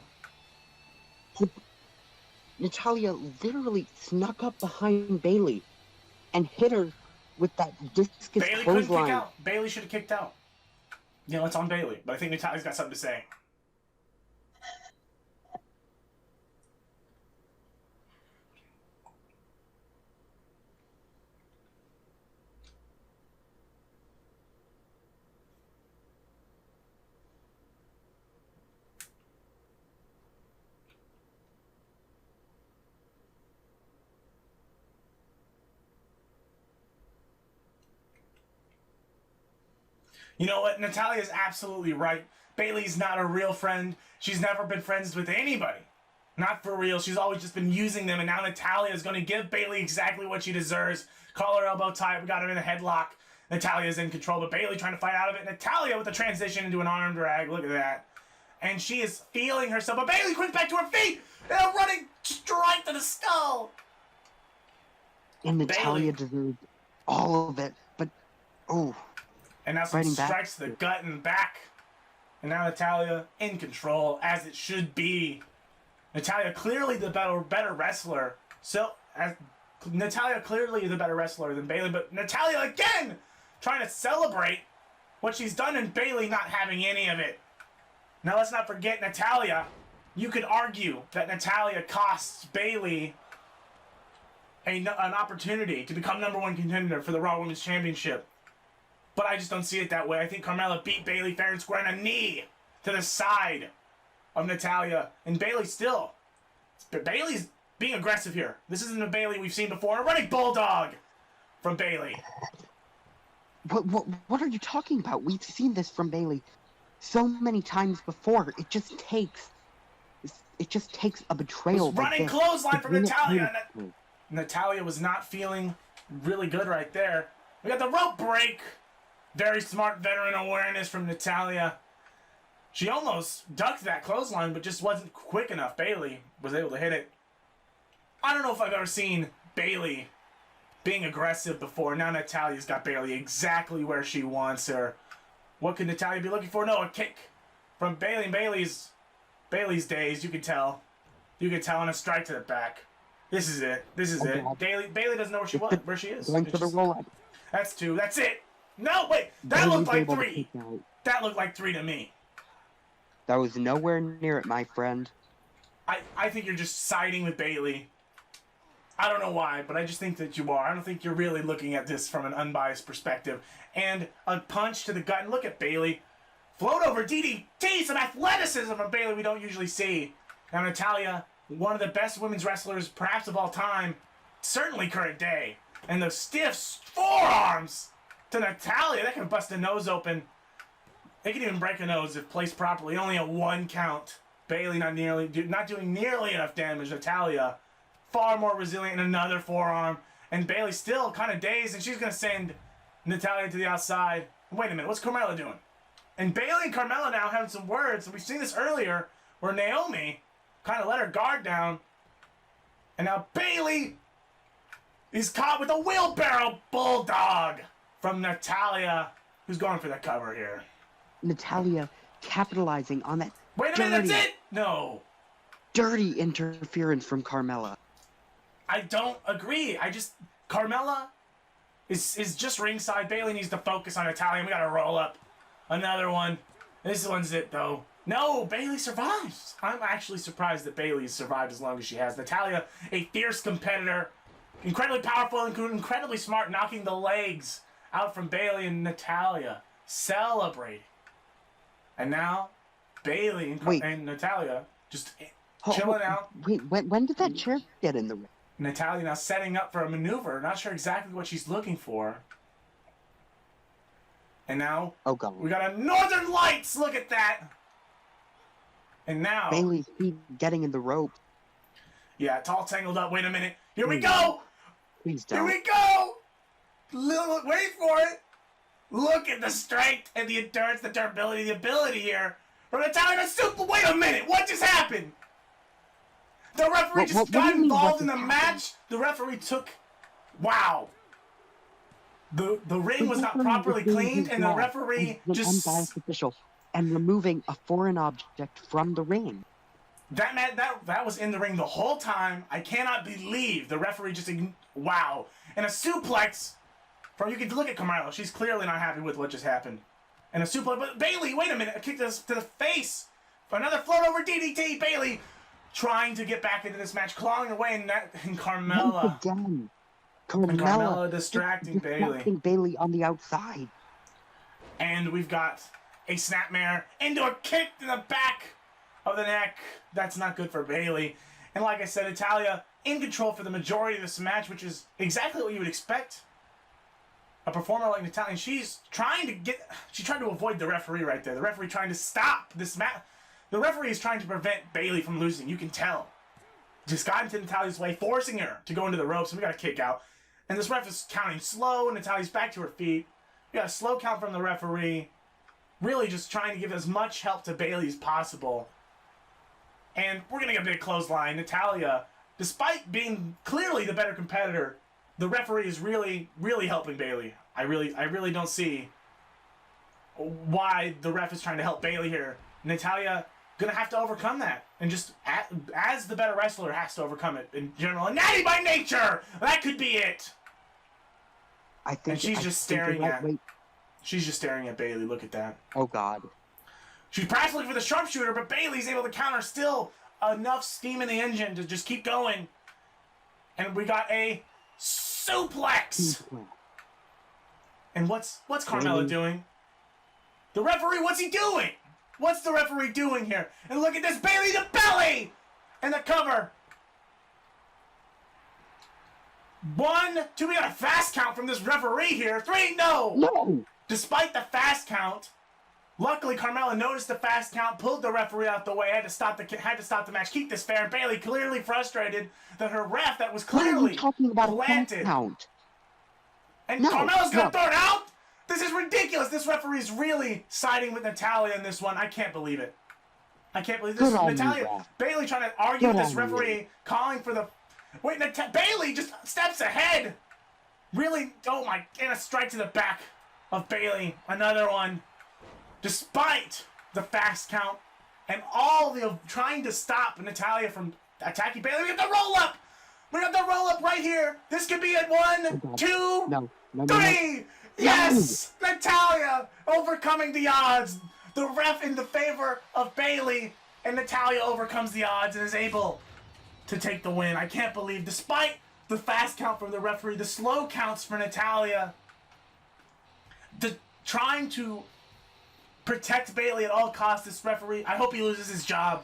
Natalia literally snuck up behind Bayley and hit her with that discus Bayley couldn't kick clothesline. out. Bayley should have kicked out. You know, it's on Bayley. But I think Natalia's got something to say. You know what? Natalia's absolutely right. Bayley's not a real friend. She's never been friends with anybody. Not for real. She's always just been using them, and now Natalia is going to give Bayley exactly what she deserves. Collar elbow tie. We got her in a headlock. Natalia's in control, but Bayley trying to fight out of it. Natalia with the transition into an arm drag. Look at that. And she is feeling herself, but Bayley quick back to her feet, and a running strike to the skull. And Natalia deserves all of it, but And now some strikes to the gut and back. And now Natalia in control, as it should be. Natalia clearly the better wrestler. Natalia clearly the better wrestler than Bayley, but Natalia again trying to celebrate what she's done and Bayley not having any of it. Now let's not forget Natalia. You could argue that Natalia costs Bayley an opportunity to become #1 contender for the Raw Women's Championship. But I just don't see it that way. I think Carmella beat Bayley fair and square in a knee to the side of Natalia. And Bayley still. Bayley's being aggressive here. This isn't a Bayley we've seen before. A running bulldog from Bayley. What are you talking about? We've seen this from Bayley so many times before. It just takes a betrayal. Running clothesline from Natalia. Natalia was not feeling really good right there. We got the rope break. Very smart veteran awareness from Natalia. She almost ducked that clothesline, but just wasn't quick enough. Bayley was able to hit it. I don't know if I've ever seen Bayley being aggressive before. Now Natalia's got Bayley exactly where she wants her. What could Natalia be looking for? No, a kick from Bayley. And Bayley's days, you can tell. You can tell on a strike to the back. This is it. Bayley doesn't know where she is. Going for the roll-up. That's 2. That's it. No, wait. That looked like 3. That looked like 3 to me. That was nowhere near it, my friend. I think you're just siding with Bayley. I don't know why, but I just think that you are. I don't think you're really looking at this from an unbiased perspective. And a punch to the gut. And look at Bayley. Float over DDT. Some athleticism from Bayley we don't usually see. Now Natalia, one of the best women's wrestlers perhaps of all time. Certainly current day. And those stiff forearms to Natalia. That can bust a nose open. They can even break a nose if placed properly. Only a 1 count. Bayley not doing nearly enough damage. Natalia far more resilient in another forearm. And Bayley still kind of dazed, and she's going to send Natalia to the outside. Wait a minute, what's Carmella doing? And Bayley and Carmella now having some words. We've seen this earlier where Naomi kind of let her guard down. And now Bayley is caught with a wheelbarrow bulldog from Natalia, who's going for the cover here. Natalia capitalizing on that. Wait a minute, that's it! No. Dirty interference from Carmella. I don't agree. Carmella is just ringside. Bayley needs to focus on Natalia. We gotta roll up. Another one. This one's it, though. No, Bayley survives. I'm actually surprised that Bayley survived as long as she has. Natalia, a fierce competitor. Incredibly powerful and incredibly smart, knocking the legs out from Bayley and Natalia. Celebrating. And now, Bayley and Natalia just chilling out. Wait, when did that chair get in the ring? Natalia now setting up for a maneuver. Not sure exactly what she's looking for. And now, we got a Northern Lights. Look at that. And now, Bayley's feet getting in the rope. Yeah, it's all tangled up. Wait a minute. Here we go. Please don't. Here we go. Wait for it. Look at the strength and the endurance, the durability, the ability here from Natalia. Wait a minute. What just happened? The referee just got involved in the match. The referee took... Wow. The ring was not properly cleaned, and the referee just... Unbiased official. and removing a foreign object from the ring. That was in the ring the whole time. I cannot believe the referee just wow. And a suplex from, you can look at Carmelo. She's clearly not happy with what just happened. And a suplex, but Bayley, wait a minute, a kick to the face. Another float over DDT. Bayley trying to get back into this match, clawing away, and Carmella. Once again, Carmella distracting Bayley on the outside. And we've got a snapmare into a kick to the back of the neck. That's not good for Bayley. And like I said, Natalya in control for the majority of this match, which is exactly what you would expect a performer like Natalya. And she tried to avoid the referee right there. The referee trying to stop this match. The referee is trying to prevent Bayley from losing. You can tell. Just got into Natalya's way, forcing her to go into the ropes, and we got a kick out. And this ref is counting slow, and Natalya's back to her feet. We got a slow count from the referee. Really just trying to give as much help to Bayley as possible. And we're going to get a big clothesline. Natalya, despite being clearly the better competitor, the referee is really, really helping Bayley. I really don't see why the ref is trying to help Bayley here. Natalya going to have to overcome that. And just, as the better wrestler, has to overcome it in general. And natty by nature! That could be it! And she's just staring at... She's just staring at Bayley. Look at that. Oh, God. She's perhaps looking for the sharpshooter, but Bayley's able to counter. Still enough steam in the engine to just keep going. And we got a suplex. And what's Carmella doing? The referee, what's he doing? What's the referee doing here? And look at this, Bayley, the belly! And the cover. 1, 2, we got a fast count from this referee here. 3, no! Despite the fast count, luckily Carmella noticed the fast count, pulled the referee out the way, had to stop the match, keep this fair. And Bayley clearly frustrated that her ref that was clearly planted. And Carmella's gonna throw it out? This is ridiculous. This referee's really siding with Natalya in this one. I can't believe it. I can't believe this. Natalya, Bayley trying to argue with this referee, calling for the... Wait, Bayley just steps ahead. Really, oh my, and a strike to the back of Bayley. Another one. Despite the fast count and all the trying to stop Natalya from attacking Bayley, we got the roll up. We got the roll up right here. This could be it. 1, 2, 3. Yes, Natalya overcoming the odds. The ref in the favor of Bayley, and Natalya overcomes the odds and is able to take the win. I can't believe, despite the fast count from the referee, the slow counts for Natalya, trying to protect Bayley at all costs. This referee, I hope he loses his job.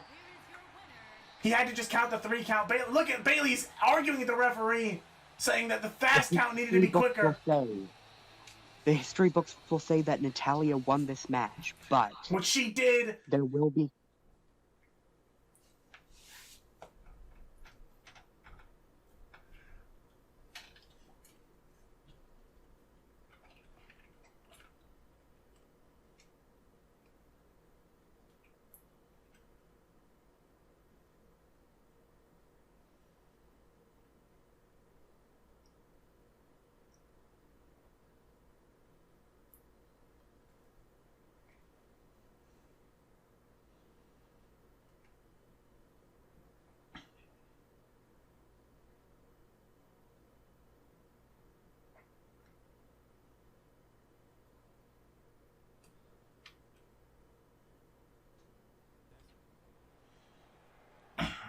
He had to just count the 3 count. Look at Bayley's arguing with the referee, saying that the fast count needed to be quicker. The history books will say that Natalya won this match, but... Which she did. There will be...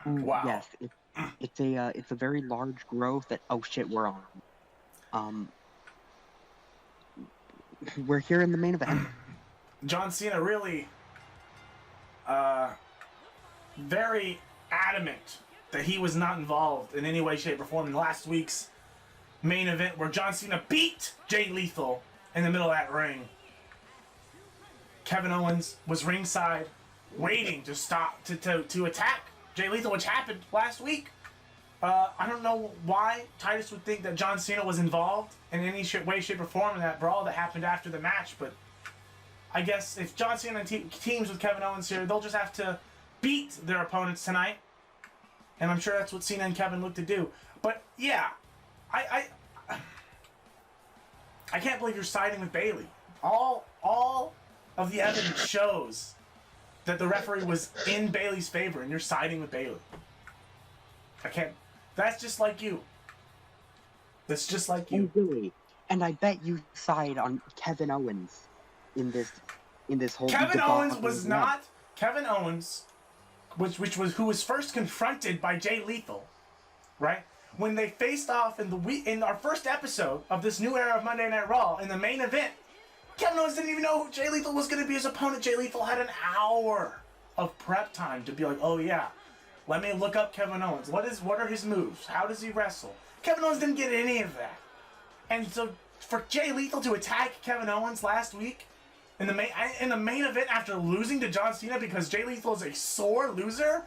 Wow. Yes, it's a very large growth that, oh shit, we're on. We're here in the main event. John Cena really very adamant that he was not involved in any way, shape, or form in last week's main event where John Cena beat Jay Lethal in the middle of that ring. Kevin Owens was ringside waiting to stop to attack Jay Lethal, which happened last week. I don't know why Titus would think that John Cena was involved in any way, shape, or form in that brawl that happened after the match, but I guess if John Cena teams with Kevin Owens here, they'll just have to beat their opponents tonight, and I'm sure that's what Cena and Kevin look to do. But yeah, I can't believe you're siding with Bayley. All of the evidence shows that the referee was in Bayley's favor and you're siding with Bayley. I can't. That's just like you. That's just like you. Really. And I bet you side on Kevin Owens in this whole Kevin debacle Owens was as well. not Kevin Owens, which was who was first confronted by Jay Lethal, right? When they faced off in our first episode of this new era of Monday Night Raw in the main event, Kevin Owens didn't even know who Jay Lethal was going to be his opponent. Jay Lethal had an hour of prep time to be like, oh yeah, let me look up Kevin Owens. What are his moves? How does he wrestle? Kevin Owens didn't get any of that. And so for Jay Lethal to attack Kevin Owens last week in the main event after losing to John Cena because Jay Lethal is a sore loser,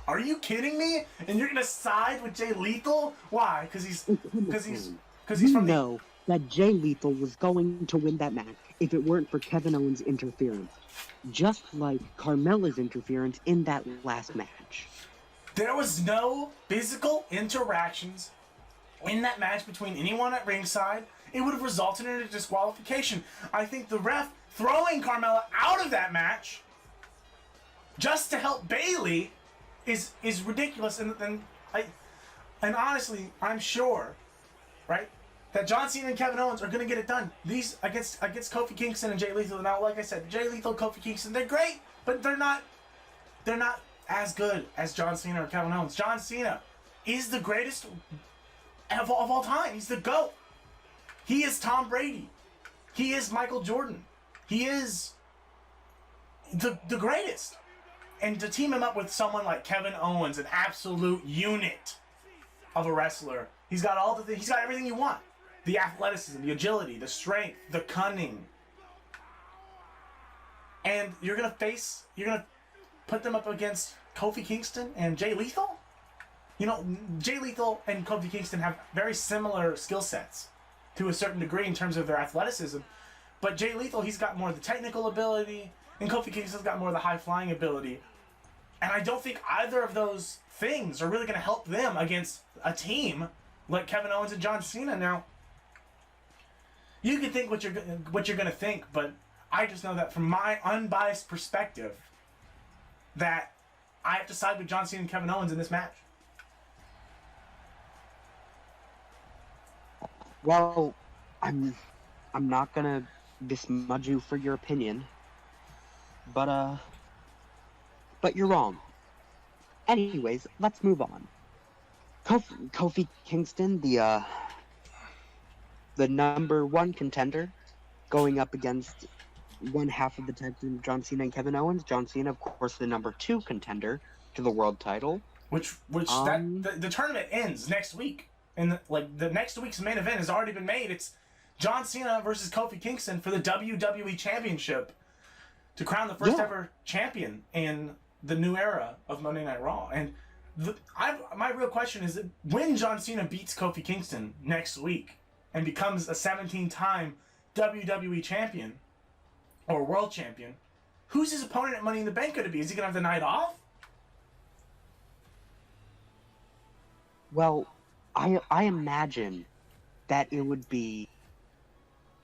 are you kidding me? And you're gonna side with Jay Lethal? Why? Because he's from know that Jay Lethal was going to win that match if it weren't for Kevin Owens' interference, just like Carmella's interference in that last match. There was no physical interactions in that match between anyone at ringside. It would have resulted in a disqualification. I think the ref throwing Carmella out of that match just to help Bayley is ridiculous. And honestly, I'm sure, right, that John Cena and Kevin Owens are going to get it done. These against Kofi Kingston and Jay Lethal. Now, like I said, Jay Lethal, Kofi Kingston, they're great, but they're not as good as John Cena or Kevin Owens. John Cena is the greatest of all time. He's the GOAT. He is Tom Brady. He is Michael Jordan. He is the greatest. And to team him up with someone like Kevin Owens, an absolute unit of a wrestler, he's got all the things. He's got everything you want: the athleticism, the agility, the strength, the cunning. And you're gonna put them up against Kofi Kingston and Jay Lethal? You know, Jay Lethal and Kofi Kingston have very similar skill sets to a certain degree in terms of their athleticism. But Jay Lethal, he's got more of the technical ability, and Kofi Kingston's got more of the high-flying ability. And I don't think either of those things are really going to help them against a team like Kevin Owens and John Cena. Now, you can think what you're going to think, but I just know that from my unbiased perspective, that I have to side with John Cena and Kevin Owens in this match. Well, I'm not gonna besmudge you for your opinion, but you're wrong. Anyways, let's move on. Kofi Kingston, the number one contender, going up against one half of the tag team, John Cena and Kevin Owens. John Cena, of course, the number two contender to the world title. The tournament ends next week. And the next week's main event has already been made. It's John Cena versus Kofi Kingston for the WWE Championship to crown the first ever champion in the new era of Monday Night Raw. And my real question is that when John Cena beats Kofi Kingston next week and becomes a 17-time WWE champion or world champion, who's his opponent at Money in the Bank going to be? Is he going to have the night off? Well, I imagine that it would be,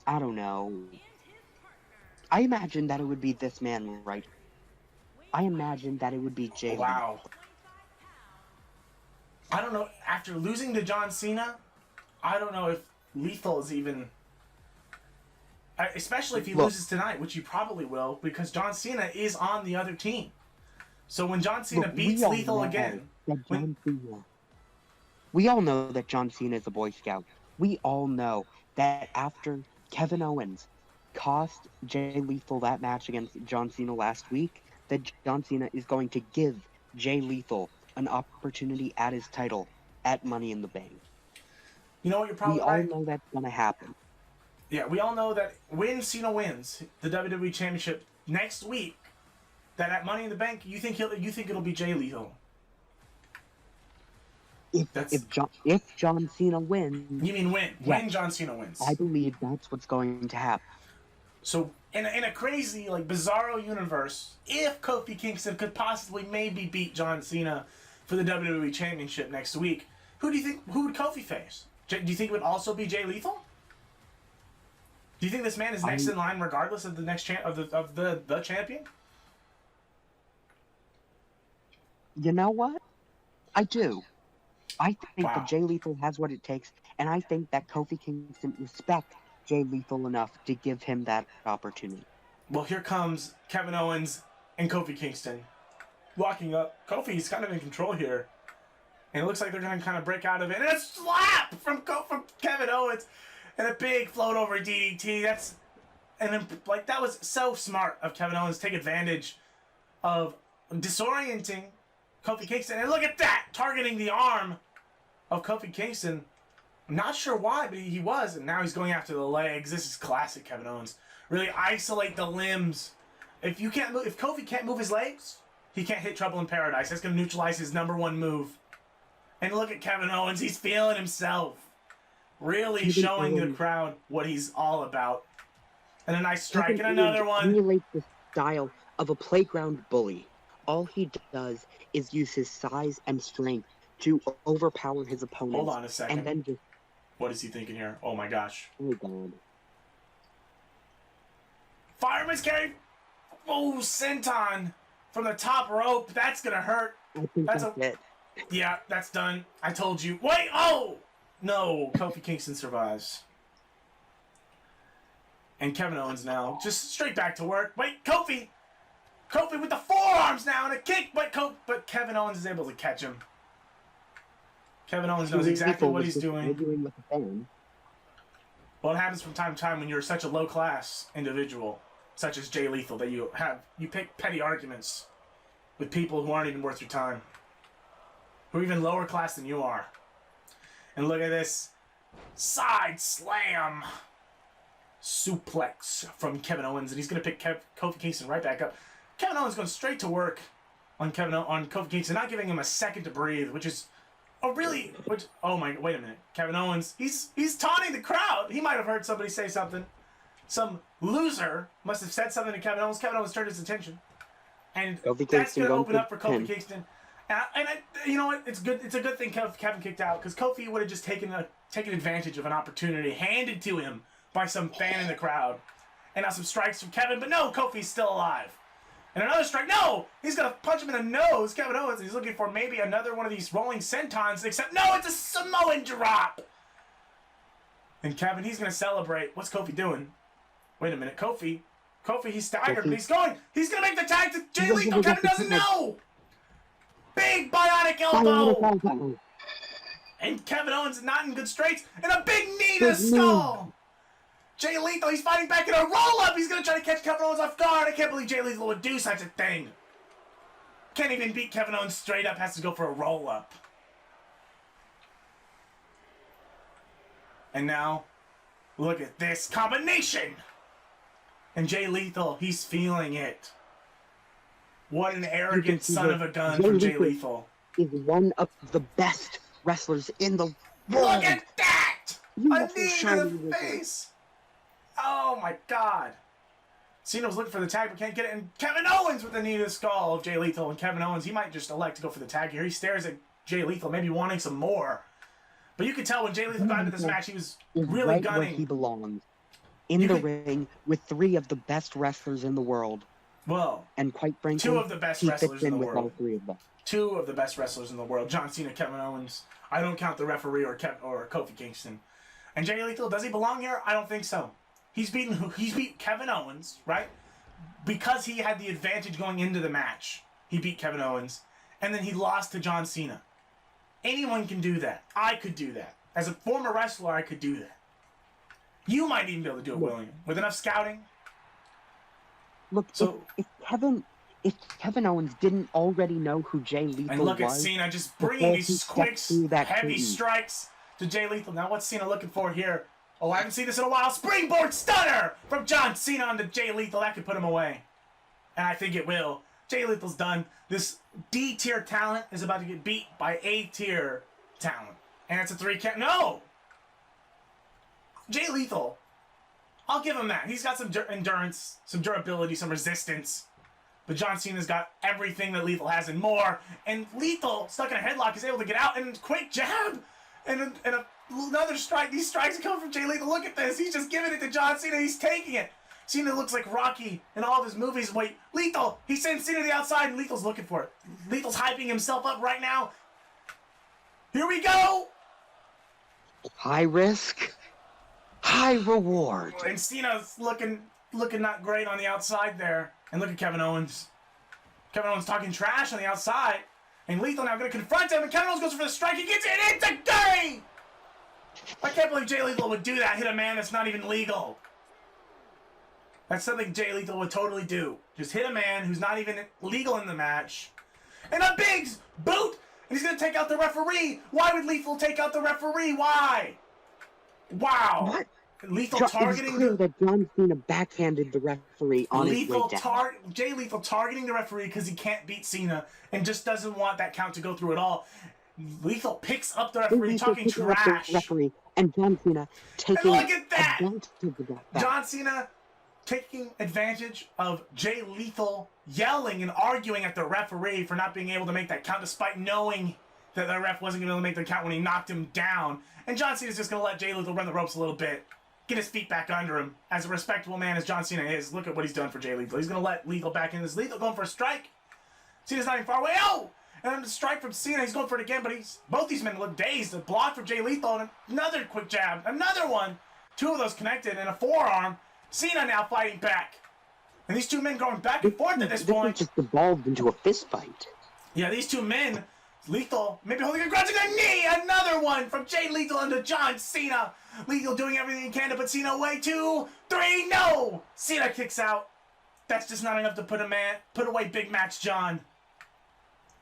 I don't know. I imagine that it would be this man right. I imagine that it would be Jay. Wow. I don't know. After losing to John Cena, I don't know if Lethal is even... Especially if he loses tonight, which he probably will, because John Cena is on the other team. So when John Cena beats Lethal again... We all know that John Cena is a Boy Scout. We all know that after Kevin Owens cost Jay Lethal that match against John Cena last week, that John Cena is going to give Jay Lethal an opportunity at his title at Money in the Bank. You know what, you're probably right. We all know that's going to happen. Yeah, we all know that when Cena wins the WWE Championship next week, that at Money in the Bank, you think it'll be Jay Lethal. If John Cena wins... You mean when? Yeah, when John Cena wins. I believe that's what's going to happen. So, in a crazy, bizarro universe, if Kofi Kingston could possibly maybe beat John Cena for the WWE Championship next week, who would Kofi face? Do you think it would also be Jay Lethal? Do you think this man is next in line regardless of the next the champion? You know what? I do. I think Wow. that Jay Lethal has what it takes, and I think that Kofi Kingston respects Jay Lethal enough to give him that opportunity. Well, here comes Kevin Owens and Kofi Kingston walking up. Kofi's kind of in control here, and it looks like they're going to kind of break out of it. And a slap from Kevin Owens, and a big float over DDT. That was so smart of Kevin Owens to take advantage of disorienting Kofi Kingston. And look at that, targeting the arm of Kofi Kingston. I'm not sure why, but he was, and now he's going after the legs. This is classic Kevin Owens. Really isolate the limbs. If Kofi can't move his legs, he can't hit Trouble in Paradise. That's going to neutralize his #1 move. And look at Kevin Owens. He's feeling himself. Really showing the crowd what he's all about. And a nice strike, and another one. He emulates the style of a playground bully. All he does is use his size and strength to overpower his opponent. Hold on a second. And then just... What is he thinking here? Oh my gosh. Oh, God. Fireman's carry. Oh, senton from the top rope. That's going to hurt. I think that's it. Yeah, that's done. I told you. Wait, oh! No, Kofi Kingston survives. And Kevin Owens now just straight back to work. Wait, Kofi! Kofi with the forearms now and a kick, but Kevin Owens is able to catch him. Kevin Owens knows exactly what he's doing. Well, it happens from time to time when you're such a low-class individual, such as Jay Lethal, that you pick petty arguments with people who aren't even worth your time, who are even lower class than you are. And look at this side slam suplex from Kevin Owens, and he's going to pick Kofi Kingston right back up. Kevin Owens going straight to work on Kofi Kingston, not giving him a second to breathe, which is oh my, wait a minute. Kevin Owens, he's taunting the crowd. He might have heard somebody say something. Some loser must have said something to Kevin Owens. Kevin Owens turned his attention. And that's going to open up for Kofi Kingston. And you know what? It's good. It's a good thing Kevin kicked out, because Kofi would have just taken advantage of an opportunity handed to him by some fan in the crowd. And now some strikes from Kevin, but no, Kofi's still alive. And another strike. No! He's going to punch him in the nose, Kevin Owens. He's looking for maybe another one of these rolling sentons, except no, it's a Samoan drop! And Kevin, he's going to celebrate. What's Kofi doing? Wait a minute. Kofi, he's staggered, but he's going to make the tag to Jay Lethal. Kevin doesn't know! Big bionic elbow! And Kevin Owens is not in good straits. And a big knee to the skull! Jay Lethal, he's fighting back in a roll-up. He's going to try to catch Kevin Owens off guard. I can't believe Jay Lethal would do such a thing. Can't even beat Kevin Owens straight up. Has to go for a roll-up. And now, look at this combination. And Jay Lethal, he's feeling it. What an arrogant son of a gun from Jay Lethal. Is one of the best wrestlers in the world. Look at that! A knee to the face. Oh my God. Cena was looking for the tag but can't get it. And Kevin Owens with the knee to the skull of Jay Lethal. And Kevin Owens, he might just elect to go for the tag here. He stares at Jay Lethal, maybe wanting some more. But you could tell when Jay Lethal got into this match, he was really gunning. Where he belongs. In the ring with 3 of the best wrestlers in the world. Well, and quite frankly, 2 of the best wrestlers in the world. All 3 of them. 2 of the best wrestlers in the world. John Cena, Kevin Owens. I don't count the referee or Kofi Kingston. And Jay Lethal, does he belong here? I don't think so. He's beat Kevin Owens, right? Because he had the advantage going into the match. He beat Kevin Owens. And then he lost to John Cena. Anyone can do that. I could do that. As a former wrestler, I could do that. You might even be able to do it, William. With enough scouting. Look, so if Kevin Owens didn't already know who Jay Lethal was... And look at Cena just bringing these quick, heavy strikes to Jay Lethal. Now what's Cena looking for here? Oh, I haven't seen this in a while. Springboard stunner from John Cena onto Jay Lethal. That could put him away. And I think it will. Jay Lethal's done. This D-tier talent is about to get beat by A-tier talent. And it's a 3 count. No! Jay Lethal. I'll give him that. He's got some endurance, some durability, some resistance. But John Cena's got everything that Lethal has and more. And Lethal, stuck in a headlock, is able to get out. And quick jab. And a another strike. These strikes are coming from Jay Lethal. Look at this. He's just giving it to John Cena. He's taking it. Cena looks like Rocky in all of his movies. Wait, Lethal. He sends Cena to the outside, and Lethal's looking for it. Lethal's hyping himself up right now. Here we go. High risk, high reward. And Cena's looking not great on the outside there. And look at Kevin Owens. Kevin Owens talking trash on the outside. And Lethal now going to confront him. And Kevin Owens goes for the strike. He gets it. It's a dirty. I can't believe Jay Lethal would do that. Hit a man that's not even legal. That's something Jay Lethal would totally do. Just hit a man who's not even legal in the match. And a big boot. And he's going to take out the referee. Why would Lethal take out the referee? Why? Wow. What? Lethal targeting. It's clear that John Cena backhanded the referee on his way down. Jay Lethal targeting the referee because he can't beat Cena and just doesn't want that count to go through at all. Lethal picks up the referee talking trash. The referee and John Cena taking and look at that! advantage of that. John Cena taking advantage of Jay Lethal yelling and arguing at the referee for not being able to make that count despite knowing that the ref wasn't going to be able to make the count when he knocked him down. And John Cena's just going to let Jay Lethal run the ropes a little bit. Get his feet back under him. As a respectable man as John Cena is, look at what he's done for Jay Lethal. He's going to let Lethal back in. This Lethal going for a strike. Cena's not even far away. Oh! And then the strike from Cena. He's going for it again, but both these men look dazed. A block from Jay Lethal and another quick jab. Another one. Two of those connected and a forearm. Cena now fighting back. And these two men going back and forth at this point. This just evolved into a fist fight. Yeah, these two men, Lethal, maybe holding a grudge in their knee. Another one from Jay Lethal into John Cena. Lethal doing everything he can to put Cena away. 2, 3, no! Cena kicks out. That's just not enough to put away Big Match John.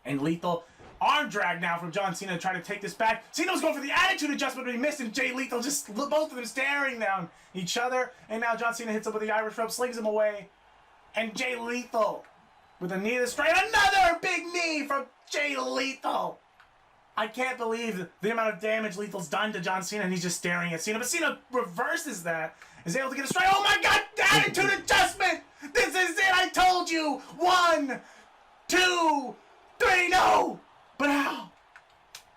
And Lethal, arm drag now from John Cena to try to take this back. Cena was going for the attitude adjustment, but he missed, and Jay Lethal just, both of them staring down each other. And now John Cena hits him with the Irish rope, slings him away. And Jay Lethal with a knee to the straight. Another big knee from Jay Lethal. I can't believe the amount of damage Lethal's done to John Cena, and he's just staring at Cena. But Cena reverses that, is able to get a strike. Oh my God, attitude adjustment! This is it, I told you! 1, 2, 3, no! But how?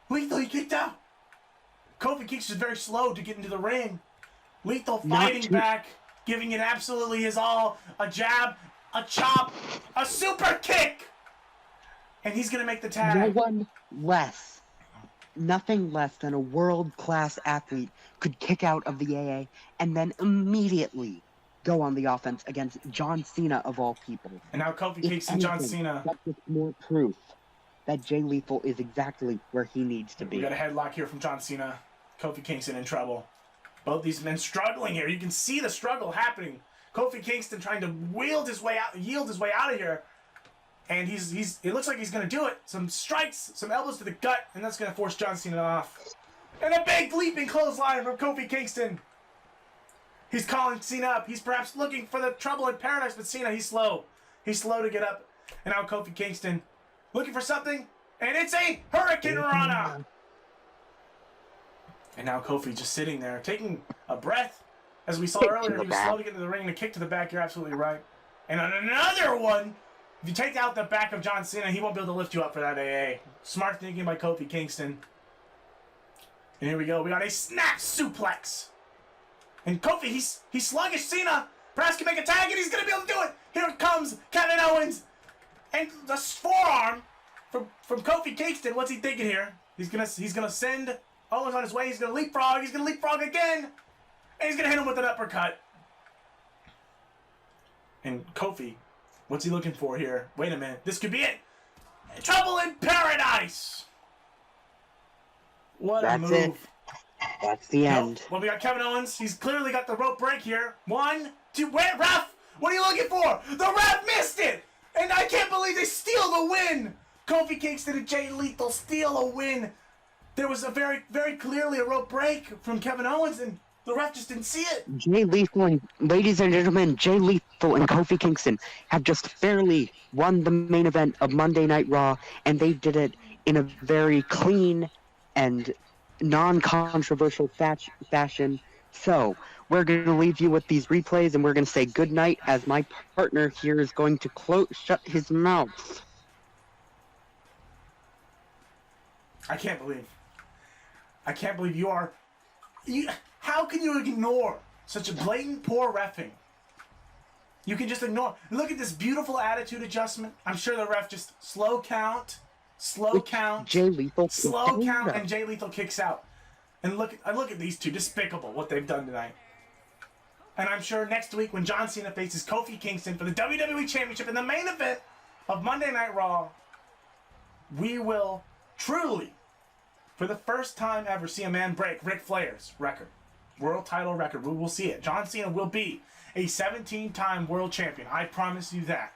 Lethal, he kicked out. Kofi Kingston is very slow to get into the ring. Lethal fighting back, giving it absolutely his all. A jab, a chop, a super kick! And he's going to make the tag. No one less, nothing less than a world-class athlete could kick out of the AA and then immediately go on the offense against John Cena of all people. And now Kofi Kingston, John Cena. That's just more proof that Jay Lethal is exactly where he needs to be. We got a headlock here from John Cena. Kofi Kingston in trouble. Both these men struggling here. You can see the struggle happening. Kofi Kingston trying to yield his way out of here. And it looks like he's going to do it. Some strikes, some elbows to the gut, and that's going to force John Cena off. And a big leaping clothesline from Kofi Kingston. He's calling Cena up. He's perhaps looking for the trouble in paradise, but Cena, he's slow. He's slow to get up. And now Kofi Kingston looking for something, and it's a Hurricane Rana. And now Kofi just sitting there, taking a breath. As we saw earlier, he was slow to get to the ring, and a kick to the back, you're absolutely right. And another one. If you take out the back of John Cena, he won't be able to lift you up for that AA. Smart thinking by Kofi Kingston. And here we go. We got a snap suplex. And Kofi, he's sluggish. Cena perhaps can make a tag, and he's going to be able to do it. Here comes Kevin Owens. And the forearm from Kofi Kingston. What's he thinking here? He's gonna send Owens on his way. He's going to leapfrog. He's going to leapfrog again. And he's going to hit him with an uppercut. And Kofi, what's he looking for here? Wait a minute. This could be it. Trouble in paradise. What a move. That's it. That's the end. Well, we got Kevin Owens. He's clearly got the rope break here. 1, 2, wait, ref! What are you looking for? The ref missed it! And I can't believe they steal the win! Kofi Kingston and Jay Lethal steal a win. There was a very, very clearly a rope break from Kevin Owens, and the ref just didn't see it. Jay Lethal and, ladies and gentlemen, Jay Lethal and Kofi Kingston have just barely won the main event of Monday Night Raw, and they did it in a very clean and non-controversial fashion. So, we're going to leave you with these replays, and we're going to say goodnight as my partner here is going to shut his mouth. I can't believe you are How can you ignore such a blatant poor reffing? You can just ignore. Look at this beautiful attitude adjustment. I'm sure the ref just slow count, Jay Lethal, slow count, and Jay Lethal kicks out. And look at these two, despicable what they've done tonight. And I'm sure next week when John Cena faces Kofi Kingston for the WWE Championship in the main event of Monday Night Raw, we will truly, for the first time ever, see a man break Ric Flair's record. World title record. We will see it. John Cena will be a 17-time world champion. I promise you that.